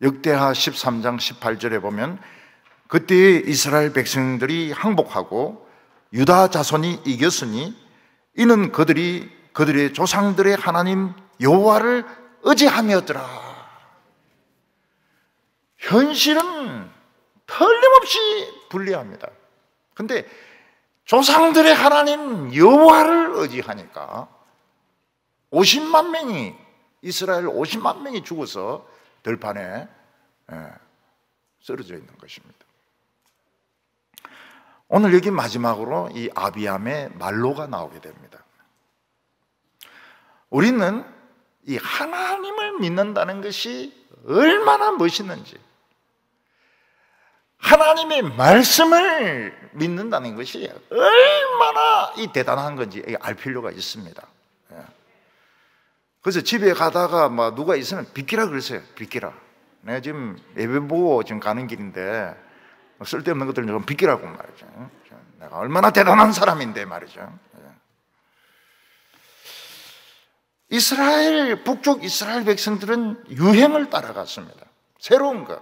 역대하 13장 18절에 보면, 그때 이스라엘 백성들이 항복하고 유다 자손이 이겼으니 이는 그들이 그들의 조상들의 하나님 여호와를 의지함이었더라. 현실은 틀림없이 불리합니다. 근데 조상들의 하나님 여호와를 의지하니까 50만 명이, 이스라엘 50만 명이 죽어서 들판에 쓰러져 있는 것입니다. 오늘 여기 마지막으로 이 아비암의 말로가 나오게 됩니다. 우리는 이 하나님을 믿는다는 것이 얼마나 멋있는지, 하나님의 말씀을 믿는다는 것이 얼마나 이 대단한 건지 알 필요가 있습니다. 그래서 집에 가다가 누가 있으면 비키라 그러세요. 비키라. 내가 지금 예배 보고 지금 가는 길인데 쓸데없는 것들은 좀 비키라고 말이죠. 내가 얼마나 대단한 사람인데 말이죠. 이스라엘, 북쪽 이스라엘 백성들은 유행을 따라갔습니다. 새로운 것.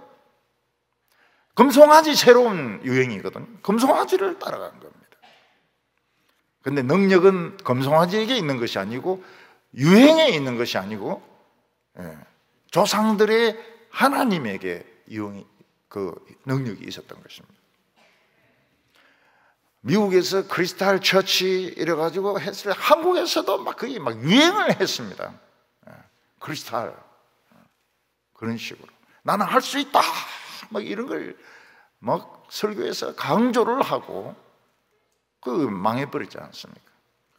금송아지 새로운 유행이거든. 금송아지를 따라간 겁니다. 그런데 능력은 금송아지에게 있는 것이 아니고, 유행에 있는 것이 아니고, 조상들의 하나님에게 그 능력이 있었던 것입니다. 미국에서 크리스탈 처치 이래가지고 했을 때 한국에서도 거의 유행을 했습니다. 크리스탈. 그런 식으로. 나는 할 수 있다. 이런 걸 설교에서 강조를 하고 망해버리지 않습니까?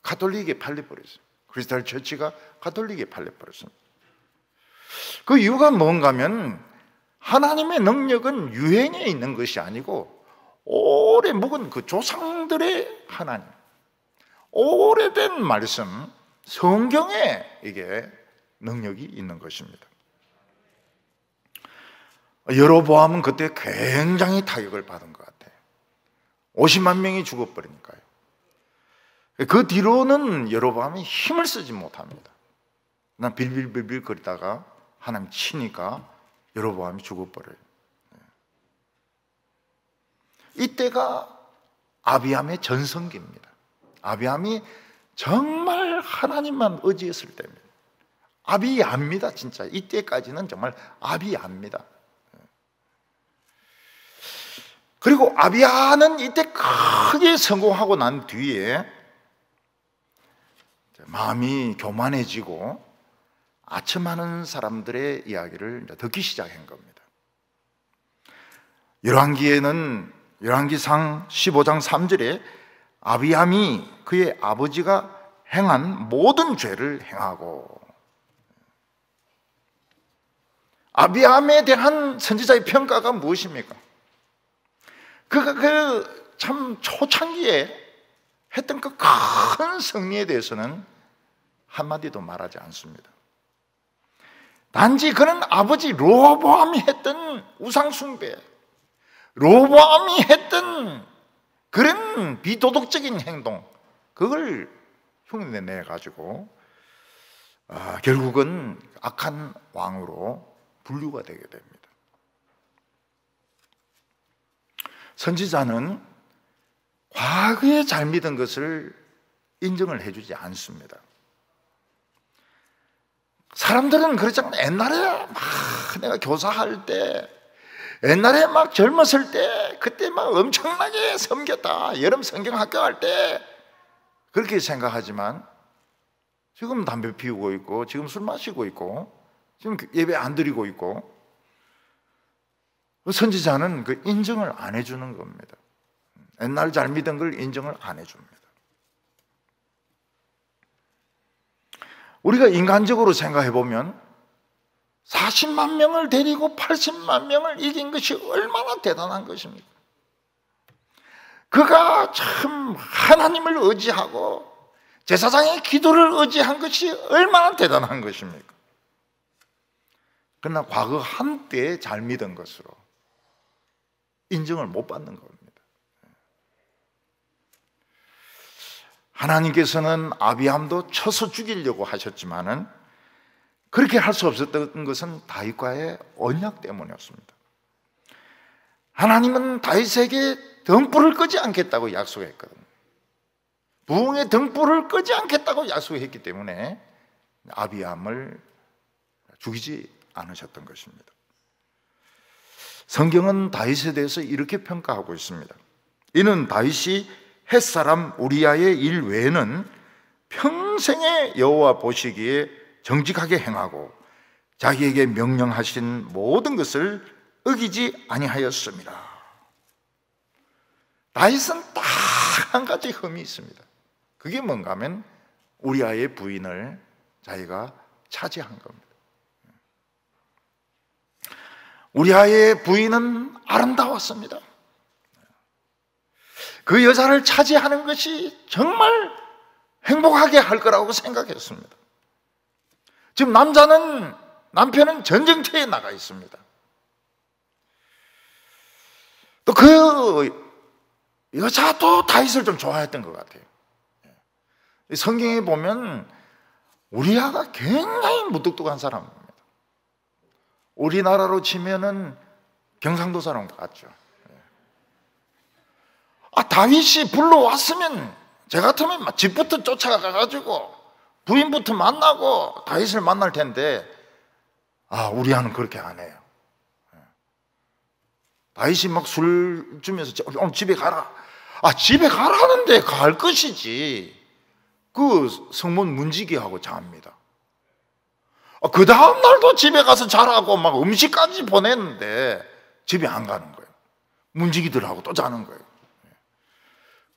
가톨릭에 팔려버렸어요. 크리스탈 처치가 가톨릭에 팔려버렸습니다. 그 이유가 뭔가 하면, 하나님의 능력은 유행에 있는 것이 아니고 오래 묵은 그 조상들의 하나님, 오래된 말씀, 성경에 이게 능력이 있는 것입니다. 여로보암은 그때 굉장히 타격을 받은 것 같아요. 50만 명이 죽어버리니까요. 그 뒤로는 여로보암이 힘을 쓰지 못합니다. 난 빌빌빌빌 거리다가 하나님 치니까 여로보암이 죽어버려요. 이때가 아비암의 전성기입니다. 아비암이 정말 하나님만 의지했을 때입니다. 아비야입니다. 진짜 이때까지는 정말 아비야입니다. 그리고 아비야는 이때 크게 성공하고 난 뒤에 마음이 교만해지고 아첨하는 사람들의 이야기를 듣기 시작한 겁니다. 열왕기상 15장 3절에 아비암이 그의 아버지가 행한 모든 죄를 행하고, 아비암에 대한 선지자의 평가가 무엇입니까? 그가 참 초창기에 했던 그 큰 승리에 대해서는 한마디도 말하지 않습니다. 단지 그는 아버지 로보암이 했던 우상숭배, 로보암이 했던 그런 비도덕적인 행동, 그걸 흉내 내가지고 결국은 악한 왕으로 분류가 되게 됩니다. 선지자는 과거에 잘 믿은 것을 인정을 해주지 않습니다. 사람들은 그렇잖아요. 옛날에 막 내가 교사할 때, 옛날에 막 젊었을 때, 그때 막 엄청나게 섬겼다. 여름 성경학교 할 때 그렇게 생각하지만 지금 담배 피우고 있고, 지금 술 마시고 있고, 지금 예배 안 드리고 있고, 선지자는 그 인정을 안 해주는 겁니다. 옛날 잘 믿은 걸 인정을 안 해줍니다. 우리가 인간적으로 생각해 보면 40만 명을 데리고 80만 명을 이긴 것이 얼마나 대단한 것입니까? 그가 참 하나님을 의지하고 제사장의 기도를 의지한 것이 얼마나 대단한 것입니까? 그러나 과거 한때 잘 믿은 것으로 인정을 못 받는 겁니다. 하나님께서는 아비암도 쳐서 죽이려고 하셨지만은 그렇게 할 수 없었던 것은 다윗과의 언약 때문이었습니다. 하나님은 다윗에게 등불을 끄지 않겠다고 약속했거든요. 부흥의 등불을 끄지 않겠다고 약속했기 때문에 아비암을 죽이지 않으셨던 것입니다. 성경은 다윗에 대해서 이렇게 평가하고 있습니다. 이는 다윗이 햇사람 우리아의 일 외에는 평생에 여호와 보시기에 정직하게 행하고 자기에게 명령하신 모든 것을 어기지 아니하였습니다. 다윗은 딱 한 가지 흠이 있습니다. 그게 뭔가 하면 우리아의 부인을 자기가 차지한 겁니다. 우리아의 부인은 아름다웠습니다. 그 여자를 차지하는 것이 정말 행복하게 할 거라고 생각했습니다. 지금 남편은 전쟁터에 나가 있습니다. 또 그 여자도 다윗을 좀 좋아했던 것 같아요. 성경에 보면 우리아가 굉장히 무뚝뚝한 사람입니다. 우리나라로 치면은 경상도 사람 같죠. 다윗이 불러왔으면 저 같으면 집부터 쫓아가가지고 부인부터 만나고 다윗을 만날 텐데 우리아는 그렇게 안 해요. 다윗이 막 술 주면서 오늘 집에 가라. 집에 가라는데 갈 것이지. 그 성문 문지기하고 잡니다. 그 다음 날도 집에 가서 자라고 막 음식까지 보냈는데 집에 안 가는 거예요. 문지기들하고 또 자는 거예요.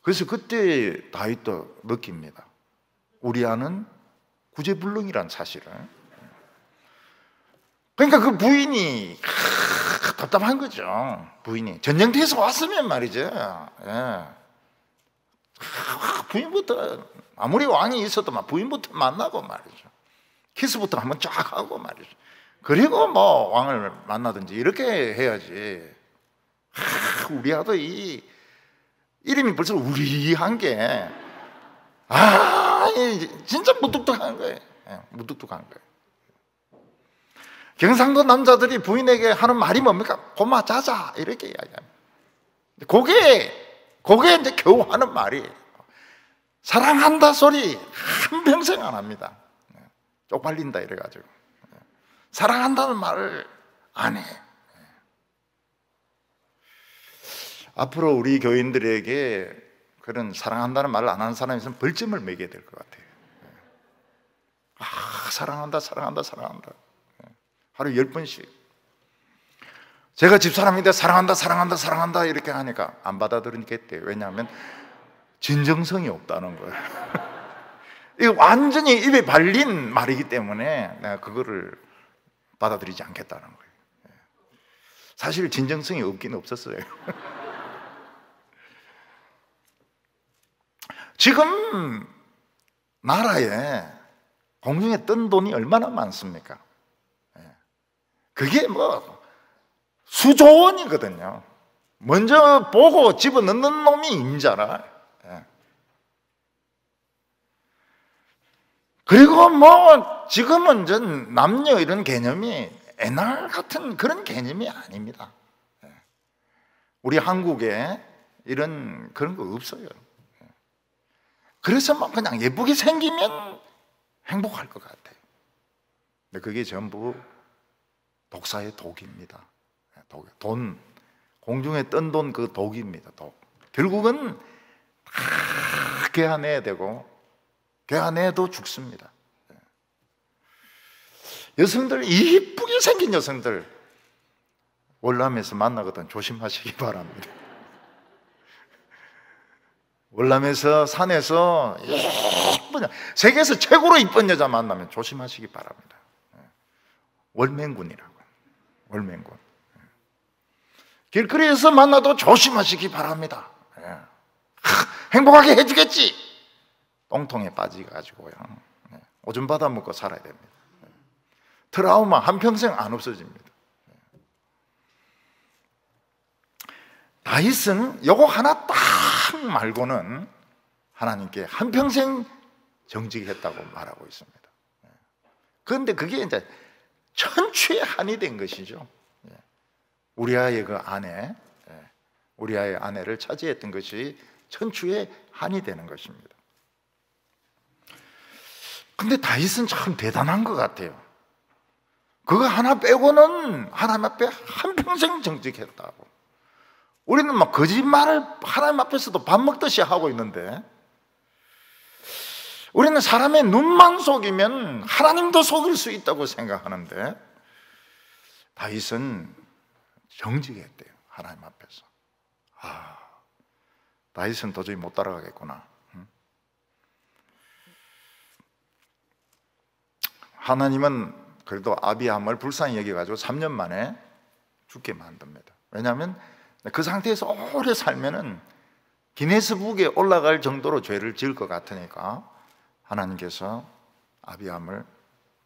그래서 그때 다윗도 느낍니다. 우리아는 구제불능이란 사실을. 그러니까 그 부인이 답답한 거죠. 부인이 전쟁터에서 왔으면 말이죠. 부인부터 아무리 왕이 있어도 부인부터 만나고 말이죠. 키스부터 한번 쫙 하고 말이죠. 그리고 뭐 왕을 만나든지 이렇게 해야지. 우리아도 이 이름이 벌써 우리한 게 진짜 무뚝뚝한 거예요. 무뚝뚝한 거예요. 경상도 남자들이 부인에게 하는 말이 뭡니까? 고마 자자 이렇게 이야기합니다. 그게 이제 겨우 하는 말이 사랑한다 소리 한평생 안 합니다. 쪽팔린다 이래가지고 사랑한다는 말을 안 해. 앞으로 우리 교인들에게 그런 사랑한다는 말을 안 하는 사람이 있으면 벌점을 매겨야 될 것 같아요. 사랑한다 사랑한다 사랑한다 하루 10번씩. 제가 집사람인데 사랑한다 사랑한다 사랑한다 이렇게 하니까 안 받아들이겠대요. 왜냐하면 진정성이 없다는 거예요. 이거 완전히 입에 발린 말이기 때문에 내가 그거를 받아들이지 않겠다는 거예요. 사실 진정성이 없긴 없었어요. 지금 나라에 공중에 뜬 돈이 얼마나 많습니까? 그게 뭐 수조 원이거든요. 먼저 보고 집어넣는 놈이 임자라. 그리고 뭐 지금은 전 남녀 이런 개념이 옛날 같은 그런 개념이 아닙니다. 우리 한국에 이런 그런 거 없어요. 그래서 막 그냥 예쁘게 생기면 행복할 것 같아요. 근데 그게 전부 독사의 독입니다. 돈, 공중에 뜬 돈 그 독입니다. 독. 결국은 다 개안해야 되고 개안해도 죽습니다. 여성들, 이쁘게 생긴 여성들 월남에서 만나거든 조심하시기 바랍니다. 월남에서 산에서 예쁜 세계에서 최고로 이쁜 여자 만나면 조심하시기 바랍니다. 월맹군이라고. 월맹군. 길거리에서 만나도 조심하시기 바랍니다. 행복하게 해주겠지. 똥통에 빠지가지고요. 오줌 받아 먹고 살아야 됩니다. 트라우마 한평생 안 없어집니다. 다윗은 요거 하나 딱 말고는 하나님께 한평생 정직했다고 말하고 있습니다. 그런데 그게 이제 천추의 한이 된 것이죠. 우리아의 그 아내, 우리아의 아내를 차지했던 것이 천추의 한이 되는 것입니다. 근데 다윗은 참 대단한 것 같아요. 그거 하나 빼고는 하나님 앞에 한평생 정직했다고. 우리는 막 거짓말을 하나님 앞에서도 밥 먹듯이 하고 있는데, 우리는 사람의 눈만 속이면 하나님도 속일 수 있다고 생각하는데, 다윗은 정직했대요. 하나님 앞에서. 다윗은 도저히 못 따라가겠구나. 하나님은 그래도 아비함을 불쌍히 여겨가지고 3년 만에 죽게 만듭니다. 왜냐하면 그 상태에서 오래 살면은 기네스북에 올라갈 정도로 죄를 지을 것 같으니까 하나님께서 아비함을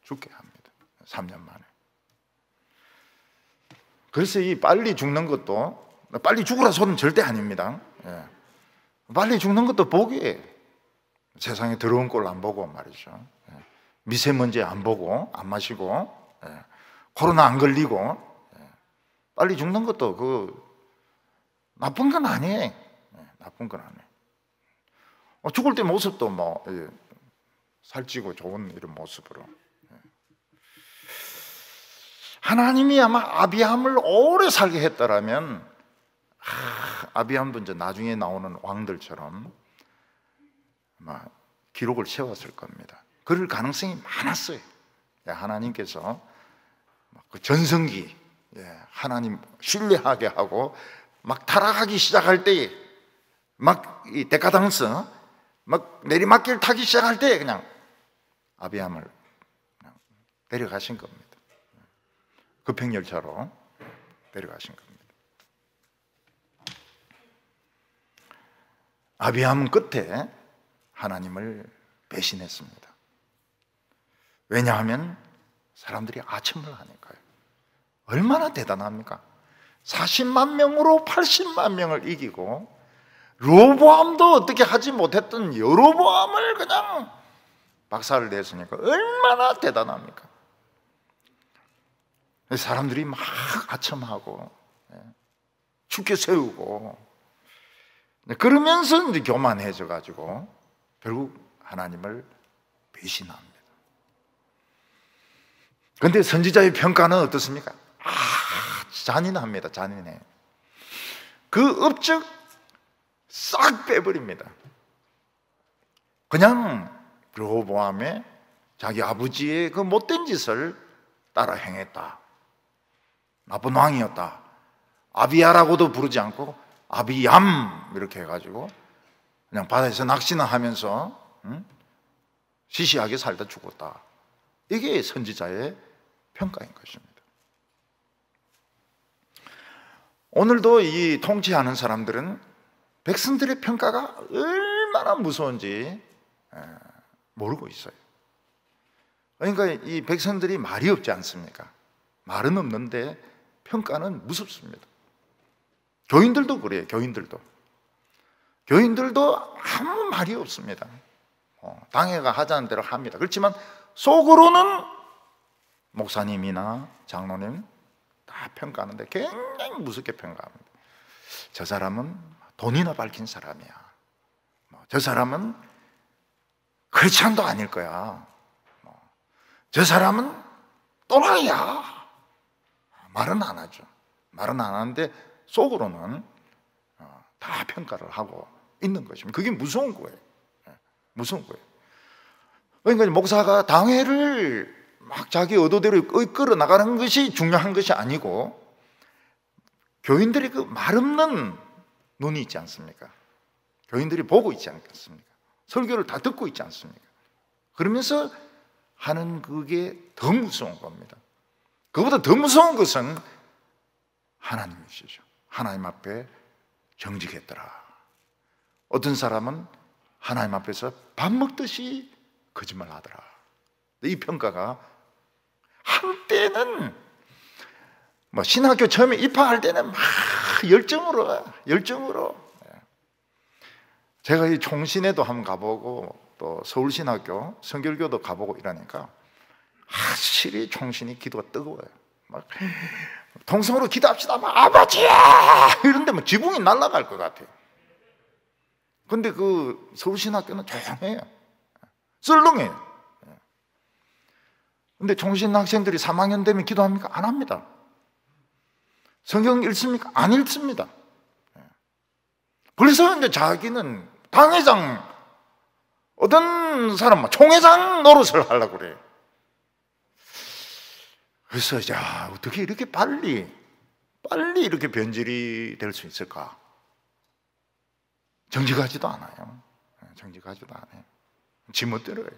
죽게 합니다. 3년 만에. 그래서 이 빨리 죽는 것도, 빨리 죽으라 소리는 절대 아닙니다. 빨리 죽는 것도 복이에요. 세상에 더러운 꼴 안 보고 말이죠. 미세먼지 안 보고, 안 마시고, 코로나 안 걸리고, 빨리 죽는 것도 나쁜 건 아니에요. 나쁜 건 아니에요. 죽을 때 모습도 뭐, 살찌고 좋은 이런 모습으로. 하나님이 아마 아비함을 오래 살게 했더라면, 아비함도 이제 나중에 나오는 왕들처럼 아마 기록을 세웠을 겁니다. 그럴 가능성이 많았어요. 하나님께서 그 전성기, 하나님 신뢰하게 하고 막 타락하기 시작할 때에, 막 이 데카당스, 막 내리막길 타기 시작할 때에 그냥 아비함을 그냥 데려가신 겁니다. 급행열차로 데려가신 겁니다. 아비함은 끝에 하나님을 배신했습니다. 왜냐하면 사람들이 아첨을 하니까요. 얼마나 대단합니까? 40만 명으로 80만 명을 이기고, 르호보암도 어떻게 하지 못했던 여로보암을 그냥 박살을 냈으니까 얼마나 대단합니까? 사람들이 막 아첨하고 죽게 세우고, 그러면서 이제 교만해져 가지고 결국 하나님을 배신합니다. 그런데 선지자의 평가는 어떻습니까? 잔인합니다. 잔인해. 그 업적 싹 빼버립니다. 그냥 르호보암의 자기 아버지의 그 못된 짓을 따라 행했다. 나쁜 왕이었다. 아비야라고도 부르지 않고 아비얌 이렇게 해가지고 그냥 바다에서 낚시나 하면서 시시하게 살다 죽었다. 이게 선지자의 평가인 것입니다. 오늘도 이 통치하는 사람들은 백성들의 평가가 얼마나 무서운지 모르고 있어요. 그러니까 이 백성들이 말이 없지 않습니까? 말은 없는데 평가는 무섭습니다. 교인들도 그래요. 교인들도 아무 말이 없습니다. 당회가 하자는 대로 합니다. 그렇지만 속으로는 목사님이나 장로님 다 평가하는데 굉장히 무섭게 평가합니다. 저 사람은 돈이나 밝힌 사람이야. 저 사람은 크리스찬도 아닐 거야. 저 사람은 또라이야. 말은 안 하죠. 말은 안 하는데 속으로는 다 평가를 하고 있는 것입니다. 그게 무서운 거예요. 무서운 거예요. 그러니까 목사가 당회를 막 자기 의도대로 이끌어 나가는 것이 중요한 것이 아니고, 교인들이 그 말없는 눈이 있지 않습니까? 교인들이 보고 있지 않겠습니까? 설교를 다 듣고 있지 않습니까? 그러면서 하는 그게 더 무서운 겁니다. 그보다 더 무서운 것은 하나님이시죠. 하나님 앞에 정직했더라. 어떤 사람은 하나님 앞에서 밥 먹듯이 거짓말 하더라. 이 평가가 한때는 신학교 처음에 입학할 때는 막 열정으로 제가 이 총신에도 한번 가보고 또 서울신학교 성결교도 가보고 이러니까 확실히 총신이 기도가 뜨거워요. 막 통성으로 기도합시다. 막 아버지! 이런데 막 지붕이 날아갈 것 같아요. 근데 그 서울신학교는 조용해요. 썰렁해요. 근데 총신 학생들이 3학년 되면 기도합니까? 안 합니다. 성경 읽습니까? 안 읽습니다. 그래서 이제 자기는 당회장, 어떤 사람은 총회장 노릇을 하려고 그래요. 그래서 야, 어떻게 이렇게 빨리 이렇게 변질이 될 수 있을까? 정직하지도 않아요. 지멋대로예요.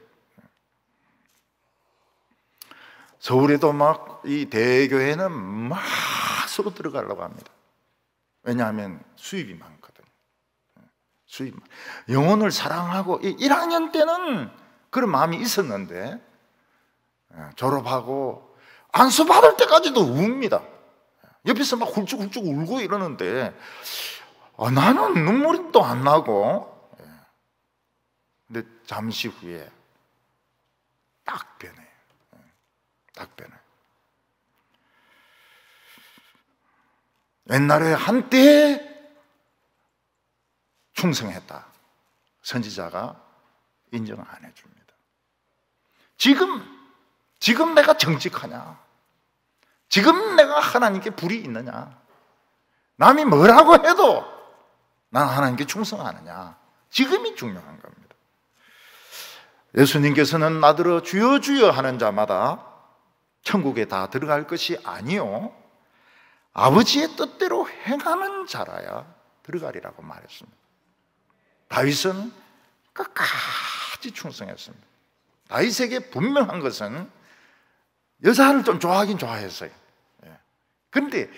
서울에도 막 이 대교회는 막 서로 들어가려고 합니다. 왜냐하면 수입이 많거든요. 영혼을 사랑하고 1학년 때는 그런 마음이 있었는데 졸업하고 안수 받을 때까지도 웁니다. 옆에서 막 훌쩍훌쩍 울고 이러는데 나는 눈물도 안 나고, 근데 잠시 후에 딱 변해요. 옛날에 한때 충성했다. 선지자가 인정 안 해줍니다. 지금 내가 정직하냐? 지금 내가 하나님께 불이 있느냐? 남이 뭐라고 해도 난 하나님께 충성하느냐? 지금이 중요한 겁니다. 예수님께서는 나더러 주여 주여 하는 자마다 천국에 다 들어갈 것이 아니요 아버지의 뜻대로 행하는 자라야 들어가리라고 말했습니다. 다윗은 끝까지 충성했습니다. 다윗에게 분명한 것은 여자를 좀 좋아하긴 좋아했어요. 그런데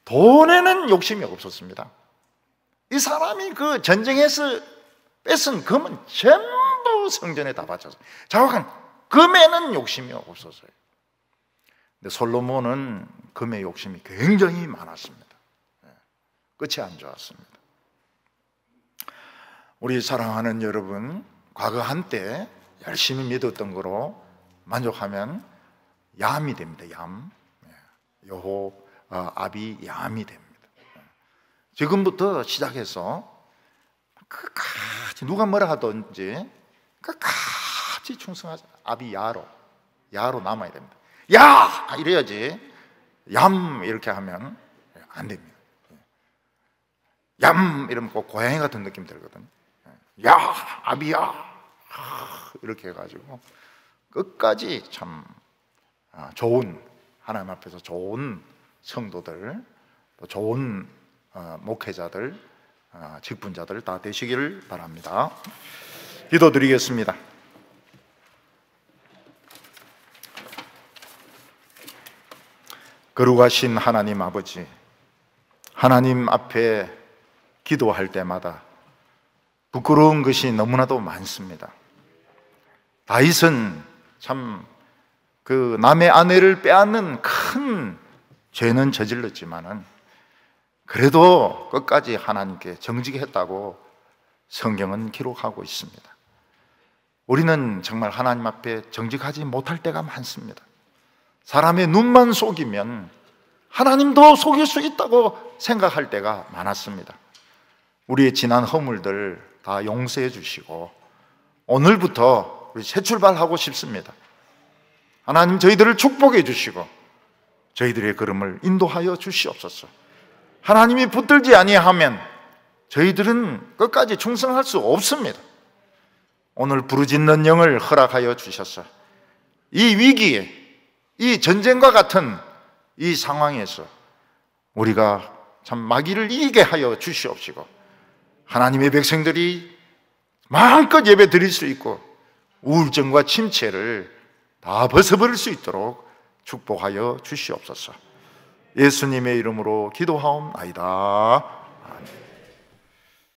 돈에는 욕심이 없었습니다. 이 사람이 그 전쟁에서 뺏은 금은 전부 성전에 다 바쳤어요. 자욱한 금에는 욕심이 없었어요. 근데 솔로몬은 금의 욕심이 굉장히 많았습니다. 끝이 안 좋았습니다. 우리 사랑하는 여러분, 과거 한때 열심히 믿었던 거로 만족하면 야함이 됩니다. 야함. 여호, 아비, 야함이 됩니다. 지금부터 시작해서 끝까지 누가 뭐라 하든지 끝까지 충성하자. 아비, 야로 남아야 됩니다. 야! 이래야지. 얌! 이렇게 하면 안 됩니다. 얌! 이러면 꼭 고양이 같은 느낌 들거든요. 야! 아비야! 이렇게 해가지고 끝까지 참 좋은, 하나님 앞에서 좋은 성도들, 또 좋은 목회자들, 직분자들 다 되시기를 바랍니다. 기도드리겠습니다. 거룩하신 하나님 아버지, 하나님 앞에 기도할 때마다 부끄러운 것이 너무나도 많습니다. 다윗은 참 그 남의 아내를 빼앗는 큰 죄는 저질렀지만은 그래도 끝까지 하나님께 정직했다고 성경은 기록하고 있습니다. 우리는 정말 하나님 앞에 정직하지 못할 때가 많습니다. 사람의 눈만 속이면 하나님도 속일 수 있다고 생각할 때가 많았습니다. 우리의 지난 허물들 다 용서해 주시고 오늘부터 우리 새 출발하고 싶습니다. 하나님 저희들을 축복해 주시고 저희들의 걸음을 인도하여 주시옵소서. 하나님이 붙들지 아니하면 저희들은 끝까지 충성할 수 없습니다. 오늘 부르짖는 영을 허락하여 주셔서 이 위기에, 이 전쟁과 같은 이 상황에서 우리가 참 마귀를 이기게 하여 주시옵시고 하나님의 백성들이 마음껏 예배 드릴 수 있고 우울증과 침체를 다 벗어버릴 수 있도록 축복하여 주시옵소서. 예수님의 이름으로 기도하옵나이다.